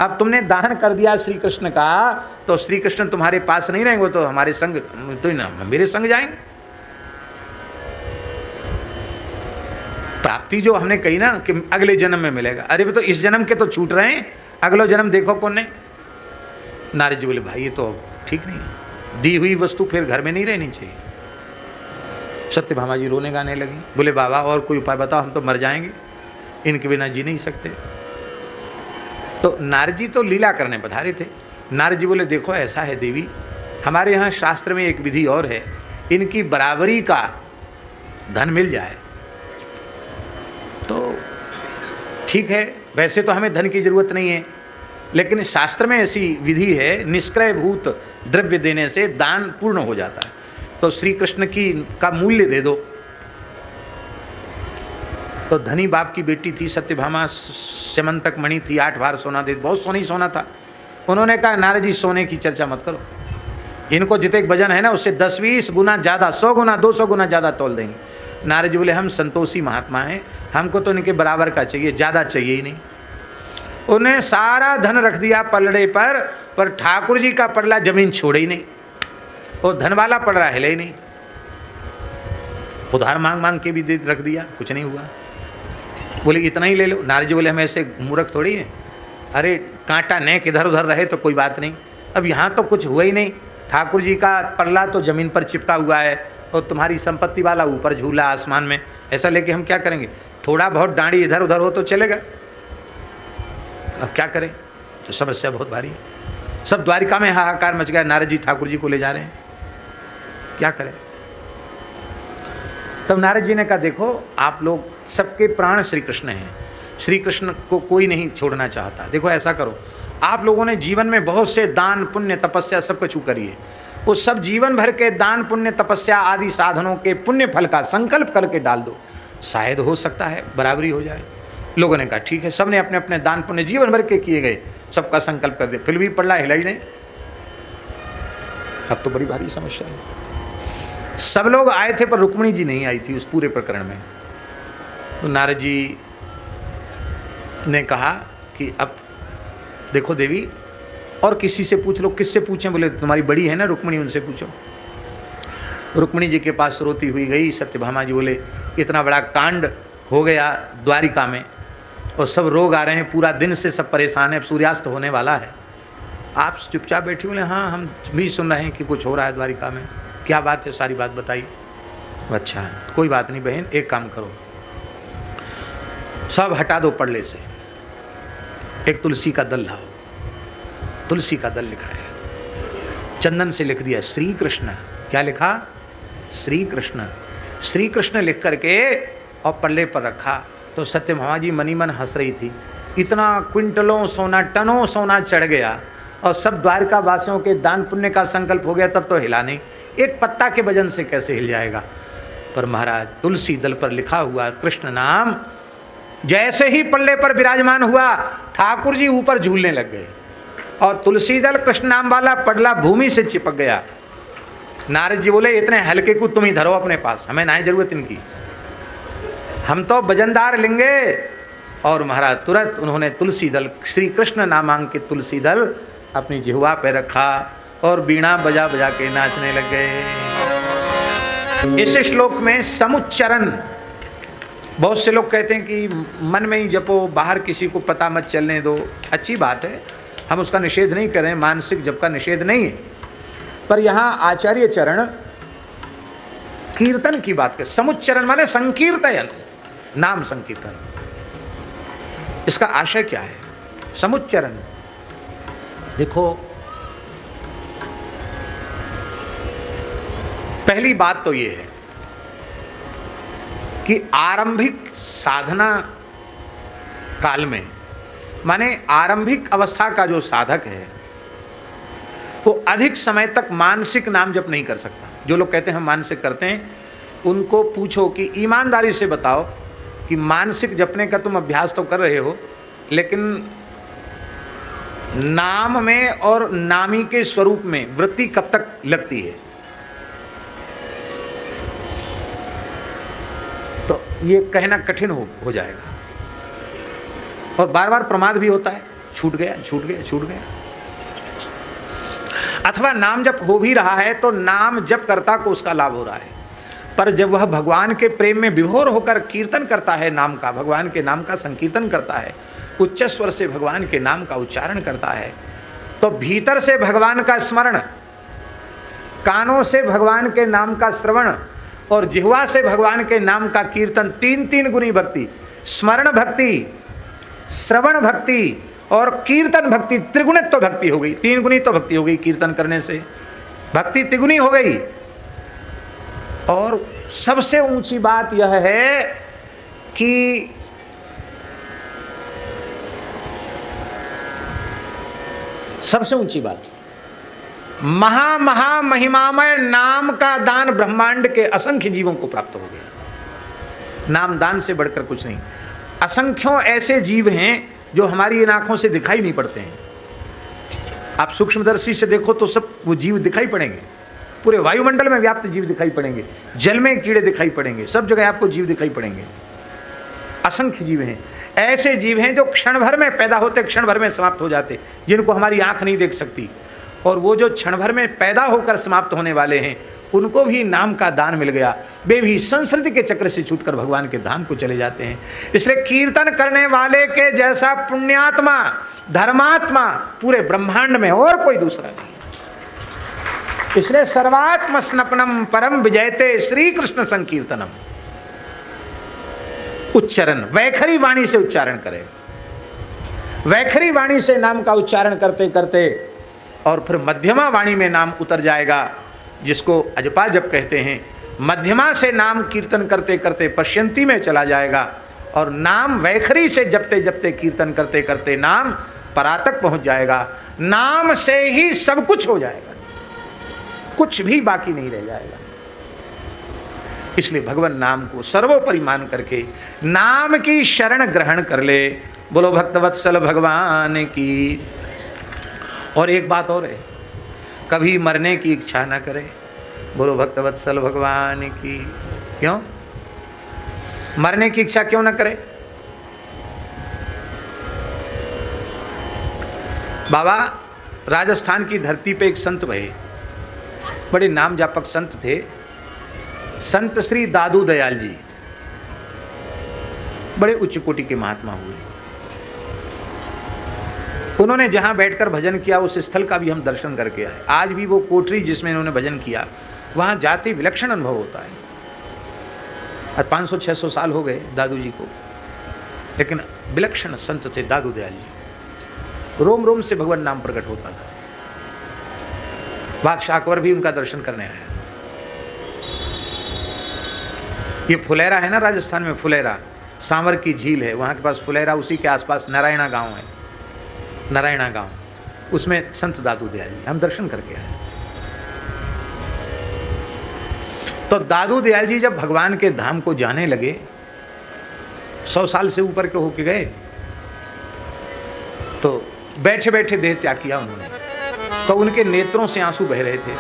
अब तुमने दान कर दिया श्री कृष्ण का, तो श्री कृष्ण तुम्हारे पास नहीं रहेंगे, तो हमारे संग, तो ना मेरे संग जाएंगे। प्राप्ति जो हमने कही ना कि अगले जन्म में मिलेगा, अरे वो तो इस जन्म के तो छूट रहे हैं, अगला जन्म देखो कौन ने। नारद जी बोले, भाई ये तो ठीक नहीं है, दी हुई वस्तु फिर घर में नहीं रहनी चाहिए। सत्यभामा जी रोने गाने लगी, बोले बाबा और कोई उपाय बताओ, हम तो मर जाएंगे, इनके बिना जी नहीं सकते। तो नारद जी तो लीला करने पधारे थे। नारद जी बोले, देखो ऐसा है देवी, हमारे यहाँ शास्त्र में एक विधि और है, इनकी बराबरी का धन मिल जाए तो ठीक है। वैसे तो हमें धन की जरूरत नहीं है, लेकिन शास्त्र में ऐसी विधि है, निष्क्रय भूत द्रव्य देने से दान पूर्ण हो जाता है। तो श्री कृष्ण का मूल्य दे दो। तो धनी बाप की बेटी थी सत्यभामा, स्यमंतक मणि थी, 8 बार सोना दे, बहुत सोनी सोना था। उन्होंने कहा, नारद जी सोने की चर्चा मत करो, इनको जितने वजन है ना उससे 10-20 गुना ज़्यादा, 100 गुना 200 गुना ज़्यादा तोल देंगे। नारद जी बोले हम संतोषी महात्मा हैं, हमको तो इनके बराबर का चाहिए, ज़्यादा चाहिए ही नहीं। उन्हें सारा धन रख दिया पलड़े पर ठाकुर जी का पड़ला जमीन छोड़े ही नहीं। वो धन वाला पलड़ा हिले ही नहीं, उधार मांग मांग के भी दे रख दिया, कुछ नहीं हुआ। बोले इतना ही ले लो। नारद जी बोले हम ऐसे मूर्ख थोड़ी हैं, अरे कांटा नेक इधर उधर रहे तो कोई बात नहीं, अब यहाँ तो कुछ हुआ ही नहीं, ठाकुर जी का पल्ला तो ज़मीन पर चिपका हुआ है और तुम्हारी संपत्ति वाला ऊपर झूला आसमान में, ऐसा लेके हम क्या करेंगे? थोड़ा बहुत डांडी इधर उधर हो तो चलेगा, अब क्या करें? तो समस्या बहुत भारी है। सब द्वारिका में हाहाकार मच गया, नारद जी ठाकुर जी को ले जा रहे हैं, क्या करें? तब नारद जी ने कहा देखो आप लोग सबके प्राण श्री कृष्ण हैं, श्री कृष्ण को कोई नहीं छोड़ना चाहता। देखो ऐसा करो, आप लोगों ने जीवन में बहुत से दान पुण्य तपस्या सब कुछ करिए, वो सब जीवन भर के दान पुण्य तपस्या आदि साधनों के पुण्य फल का संकल्प करके डाल दो, शायद हो सकता है बराबरी हो जाए। लोगों ने कहा ठीक है, सबने अपने अपने दान पुण्य जीवन भर के किए गए, सबका संकल्प कर दिया, फिर भी पल्ला हिला ही नहीं। अब तो बड़ी भारी समस्या है। सब लोग आए थे पर रुक्मिणी जी नहीं आई थी उस पूरे प्रकरण में। तो नारद जी ने कहा कि अब देखो देवी, और किसी से पूछ लो। किससे पूछें? बोले तुम्हारी बड़ी है ना रुक्मिणी, उनसे पूछो। रुक्मिणी जी के पास रोती हुई गई। सत्यभामा जी बोले इतना बड़ा कांड हो गया द्वारिका में और सब रोग आ रहे हैं, पूरा दिन से सब परेशान है, अब सूर्यास्त होने वाला है, आप चुपचाप बैठी। बोले हाँ हम भी सुन रहे हैं कि कुछ हो रहा है द्वारिका में, क्या बात है, सारी बात बताइए। अच्छा तो कोई बात नहीं बहन, एक काम करो, सब हटा दो पड़ले से, एक तुलसी का दल लाओ। तुलसी का दल लिखा है, चंदन से लिख दिया श्री कृष्ण। क्या लिखा? श्री कृष्ण। श्री कृष्ण लिख करके और पल्ले पर रखा। तो सत्यभामा जी मनी मन हंस रही थी, इतना क्विंटलों सोना, टनों सोना चढ़ गया और सब द्वारका वासियों के दान पुण्य का संकल्प हो गया, तब तो हिला नहीं, एक पत्ता के वजन से कैसे हिल जाएगा? पर महाराज तुलसी दल पर लिखा हुआ कृष्ण नाम जैसे ही पल्ले पर विराजमान हुआ, ठाकुर जी ऊपर झूलने लग गए और तुलसी दल कृष्ण नाम वाला पडला भूमि से चिपक गया। नारद जी बोले इतने हल्के को तुम ही धरो अपने पास, हमें नहीं जरूरत इनकी, हम तो वजनदार लेंगे। और महाराज तुरंत उन्होंने तुलसी दल, श्री कृष्ण नामांकित तुलसी दल अपनी जिह्वा पे रखा और बीणा बजा बजा के नाचने लग गए। इस श्लोक में समुच्चरण, बहुत से लोग कहते हैं कि मन में ही जपो, बाहर किसी को पता मत चलने दो, अच्छी बात है, हम उसका निषेध नहीं करें, मानसिक जप का निषेध नहीं है, पर यहाँ आचार्य चरण कीर्तन की बात कर, समुच्चरण माने संकीर्तन, नाम संकीर्तन, इसका आशय क्या है? समुच्चरण देखो, पहली बात तो ये है कि आरंभिक साधना काल में, माने आरंभिक अवस्था का जो साधक है वो अधिक समय तक मानसिक नाम जप नहीं कर सकता। जो लोग कहते हैं हम मानसिक करते हैं, उनको पूछो कि ईमानदारी से बताओ कि मानसिक जपने का तुम अभ्यास तो कर रहे हो, लेकिन नाम में और नामी के स्वरूप में वृत्ति कब तक लगती है? तो ये कहना कठिन हो जाएगा और बार बार प्रमाद भी होता है, छूट गया छूट गया छूट गया। अथवा नाम जप हो भी रहा है तो नाम जप करता को उसका लाभ हो रहा है, पर जब वह भगवान के प्रेम में विभोर होकर कीर्तन करता है नाम का, भगवान के नाम का संकीर्तन करता है, उच्च स्वर से भगवान के नाम का उच्चारण करता है, तो भीतर से भगवान का स्मरण, कानों से भगवान के नाम का श्रवण और जिह्वा से भगवान के नाम का कीर्तन, तीन तीन गुनी भक्ति, स्मरण भक्ति, श्रवण भक्ति और कीर्तन भक्ति, त्रिगुणित तो भक्ति हो गई, तीन गुनी तो भक्ति हो गई, कीर्तन करने से भक्ति त्रिगुणी हो गई। और सबसे ऊंची बात यह है कि सबसे ऊंची बात, महा महिमामय नाम का दान ब्रह्मांड के असंख्य जीवों को प्राप्त हो गया। नाम दान से बढ़कर कुछ नहीं। असंख्यों ऐसे जीव हैं जो हमारी इन आंखों से दिखाई नहीं पड़ते हैं। आप सूक्ष्मदर्शी से देखो तो सब वो जीव दिखाई पड़ेंगे, पूरे वायुमंडल में व्याप्त जीव दिखाई पड़ेंगे, जल में कीड़े दिखाई पड़ेंगे, सब जगह आपको जीव दिखाई पड़ेंगे। असंख्य जीव हैं, ऐसे जीव हैं जो क्षण भर में पैदा होते, क्षण भर में समाप्त हो जाते, जिनको हमारी आंख नहीं देख सकती। और वो जो क्षण भर में पैदा होकर समाप्त होने वाले हैं, उनको भी नाम का दान मिल गया, वे भी संस्कृति के चक्र से छूटकर भगवान के धाम को चले जाते हैं। इसलिए कीर्तन करने वाले के जैसा पुण्यात्मा, धर्मात्मा पूरे ब्रह्मांड में और कोई दूसरा नहीं। इसलिए सर्वात्म स्नपनम परम विजयते श्री कृष्ण संकीर्तनम। उच्चारण वैखरी वाणी से उच्चारण करें, वैखरी वाणी से नाम का उच्चारण करते करते और फिर मध्यमा वाणी में नाम उतर जाएगा, जिसको अजपा जप कहते हैं। मध्यमा से नाम कीर्तन करते करते पश्यंती में चला जाएगा, और नाम वैखरी से जपते जपते कीर्तन करते करते नाम परातक पहुंच जाएगा। नाम से ही सब कुछ हो जाएगा, कुछ भी बाकी नहीं रह जाएगा। इसलिए भगवान नाम को सर्वोपरि मान करके नाम की शरण ग्रहण कर ले। बोलो भक्तवत्सल भगवान की। और एक बात और है, कभी मरने की इच्छा ना करे। बोलो भक्तवत्सल भगवान की। क्यों मरने की इच्छा क्यों ना करे? बाबा राजस्थान की धरती पे एक संत भये, बड़े नाम जापक संत थे, संत श्री दादू दयाल जी। बड़े उच्च कोटि के महात्मा हुए। उन्होंने जहां बैठकर भजन किया उस स्थल का भी हम दर्शन करके आए। आज भी वो कोठरी जिसमें इन्होंने भजन किया, वहां जाते विलक्षण अनुभव होता है। और 500-600 साल हो गए दादू जी को, लेकिन विलक्षण संत थे दादू दयाल जी। रोम रोम से भगवान नाम प्रकट होता था। बादशाह अकबर भी उनका दर्शन करने आया। ये फुलेरा है ना, राजस्थान में फुलेरा, सांवर की झील है, वहाँ के पास फुलेरा, उसी के आसपास नारायणा गांव है, नारायणा गांव, उसमें संत दादू दयाल जी हम दर्शन करके आए। तो दादू दयाल जी जब भगवान के धाम को जाने लगे, 100 साल से ऊपर के होके गए, तो बैठे बैठे देह त्याग किया उन्होंने। तो उनके नेत्रों से आंसू बह रहे थे।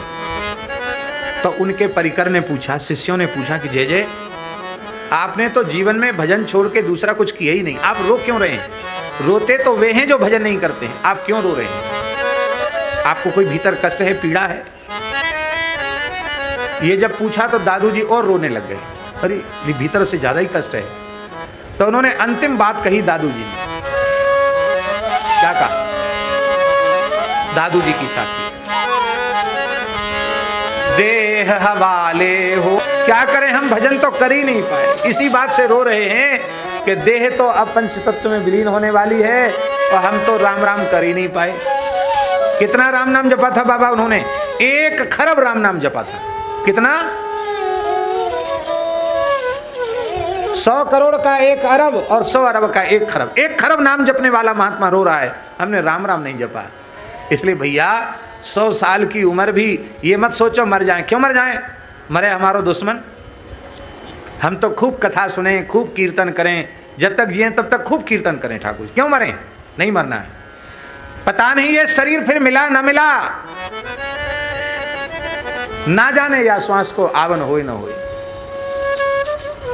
तो उनके परिकर ने पूछा, शिष्यों ने पूछा कि जय जय, आपने तो जीवन में भजन छोड़ के दूसरा कुछ किया ही नहीं, आप रो क्यों रहे हैं? रोते तो वे हैं जो भजन नहीं करते हैं, आप क्यों रो रहे हैं? आपको कोई भीतर कष्ट है, पीड़ा है? ये जब पूछा तो दादू जी और रोने लग गए। अरे ये भीतर से ज्यादा ही कष्ट है। तो उन्होंने अंतिम बात कही दादू जी ने। क्या कहा? दादू जी की साथी, देह हवाले हो। क्या करें, हम भजन तो कर ही नहीं पाए। इसी बात से रो रहे हैं कि देह तो अब पंच तत्व में विलीन होने वाली है और हम तो राम राम कर ही नहीं पाए। कितना राम नाम जपा था बाबा उन्होंने? 1 खरब राम नाम जपा था। कितना? 100 करोड़ का 1 अरब और 100 अरब का 1 खरब। 1 खरब नाम जपने वाला महात्मा रो रहा है, हमने राम राम नहीं जपा। इसलिए भैया 100 साल की उम्र भी ये मत सोचो मर जाएं। क्यों मर जाएं? मरे हमारो दुश्मन। हम तो खूब कथा सुने, खूब कीर्तन करें, जब तक जिए तब तक खूब कीर्तन करें ठाकुर। क्यों मरें? नहीं मरना है। पता नहीं ये शरीर फिर मिला न मिला, ना जाने या श्वास को आवन होए न होए।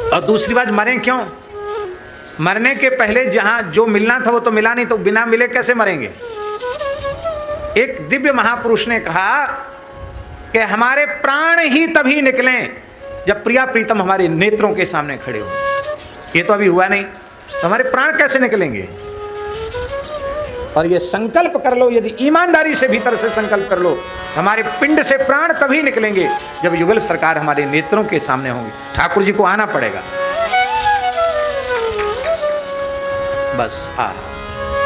और दूसरी बात, मरें क्यों? मरने के पहले जहां जो मिलना था वो तो मिला नहीं, तो बिना मिले कैसे मरेंगे? एक दिव्य महापुरुष ने कहा कि हमारे प्राण ही तभी निकलें जब प्रिया प्रीतम हमारे नेत्रों के सामने खड़े हो। ये तो अभी हुआ नहीं, तो हमारे प्राण कैसे निकलेंगे? और ये संकल्प कर लो, यदि ईमानदारी से भीतर से संकल्प कर लो, हमारे पिंड से प्राण तभी निकलेंगे जब युगल सरकार हमारे नेत्रों के सामने होंगी। ठाकुर जी को आना पड़ेगा। बस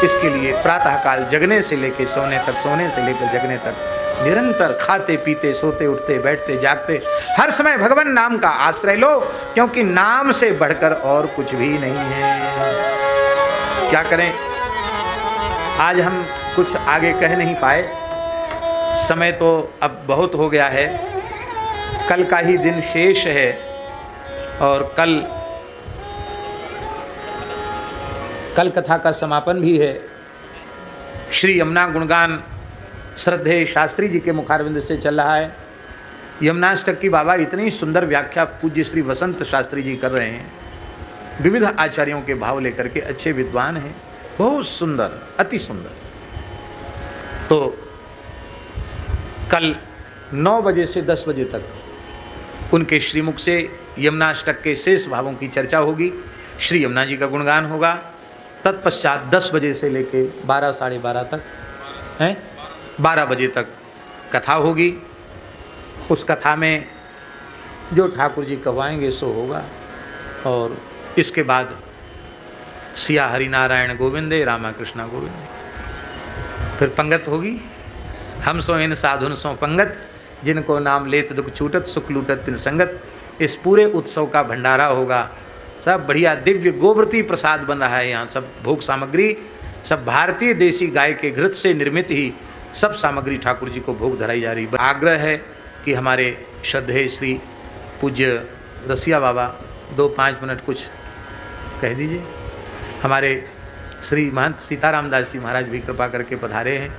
इसके लिए प्रातःकाल जगने से लेकर सोने तक, सोने से लेकर जगने तक निरंतर खाते पीते सोते उठते बैठते जागते हर समय भगवान नाम का आश्रय लो, क्योंकि नाम से बढ़कर और कुछ भी नहीं है। क्या करें, आज हम कुछ आगे कह नहीं पाए, समय तो अब बहुत हो गया है। कल का ही दिन शेष है और कल कथा का समापन भी है। श्री यमुना गुणगान श्रद्धेय शास्त्री जी के मुखारविंद से चल रहा है। यमुनाष्टक की बाबा इतनी सुंदर व्याख्या पूज्य श्री वसंत शास्त्री जी कर रहे हैं, विविध आचार्यों के भाव लेकर के, अच्छे विद्वान हैं, बहुत सुंदर, अति सुंदर। तो कल 9 बजे से 10 बजे तक उनके श्रीमुख से यमुनाष्टक के शेष भावों की चर्चा होगी, श्री यमुना जी का गुणगान होगा। तत्पश्चात 10 बजे से लेके 12 साढ़े 12 तक हैं, 12 बजे तक कथा होगी। उस कथा में जो ठाकुर जी कहवाएंगे सो होगा। और इसके बाद सिया हरि नारायण गोविंदे रामा कृष्णा गोविंदे, फिर पंगत होगी। हम सो इन साधुन सो पंगत, जिनको नाम लेत दुख छूटत, सुख लूटत तिन संगत। इस पूरे उत्सव का भंडारा होगा। सब बढ़िया दिव्य गोव्रती प्रसाद बन रहा है यहाँ। सब भोग सामग्री सब भारतीय देसी गाय के घृत से निर्मित ही सब सामग्री ठाकुर जी को भोग धराई जा रही। आग्रह है कि हमारे श्रद्धेय श्री पूज्य रसिया बाबा 2-5 मिनट कुछ कह दीजिए। हमारे श्री महंत सीताराम दास जी महाराज भी कृपा करके पधारे हैं।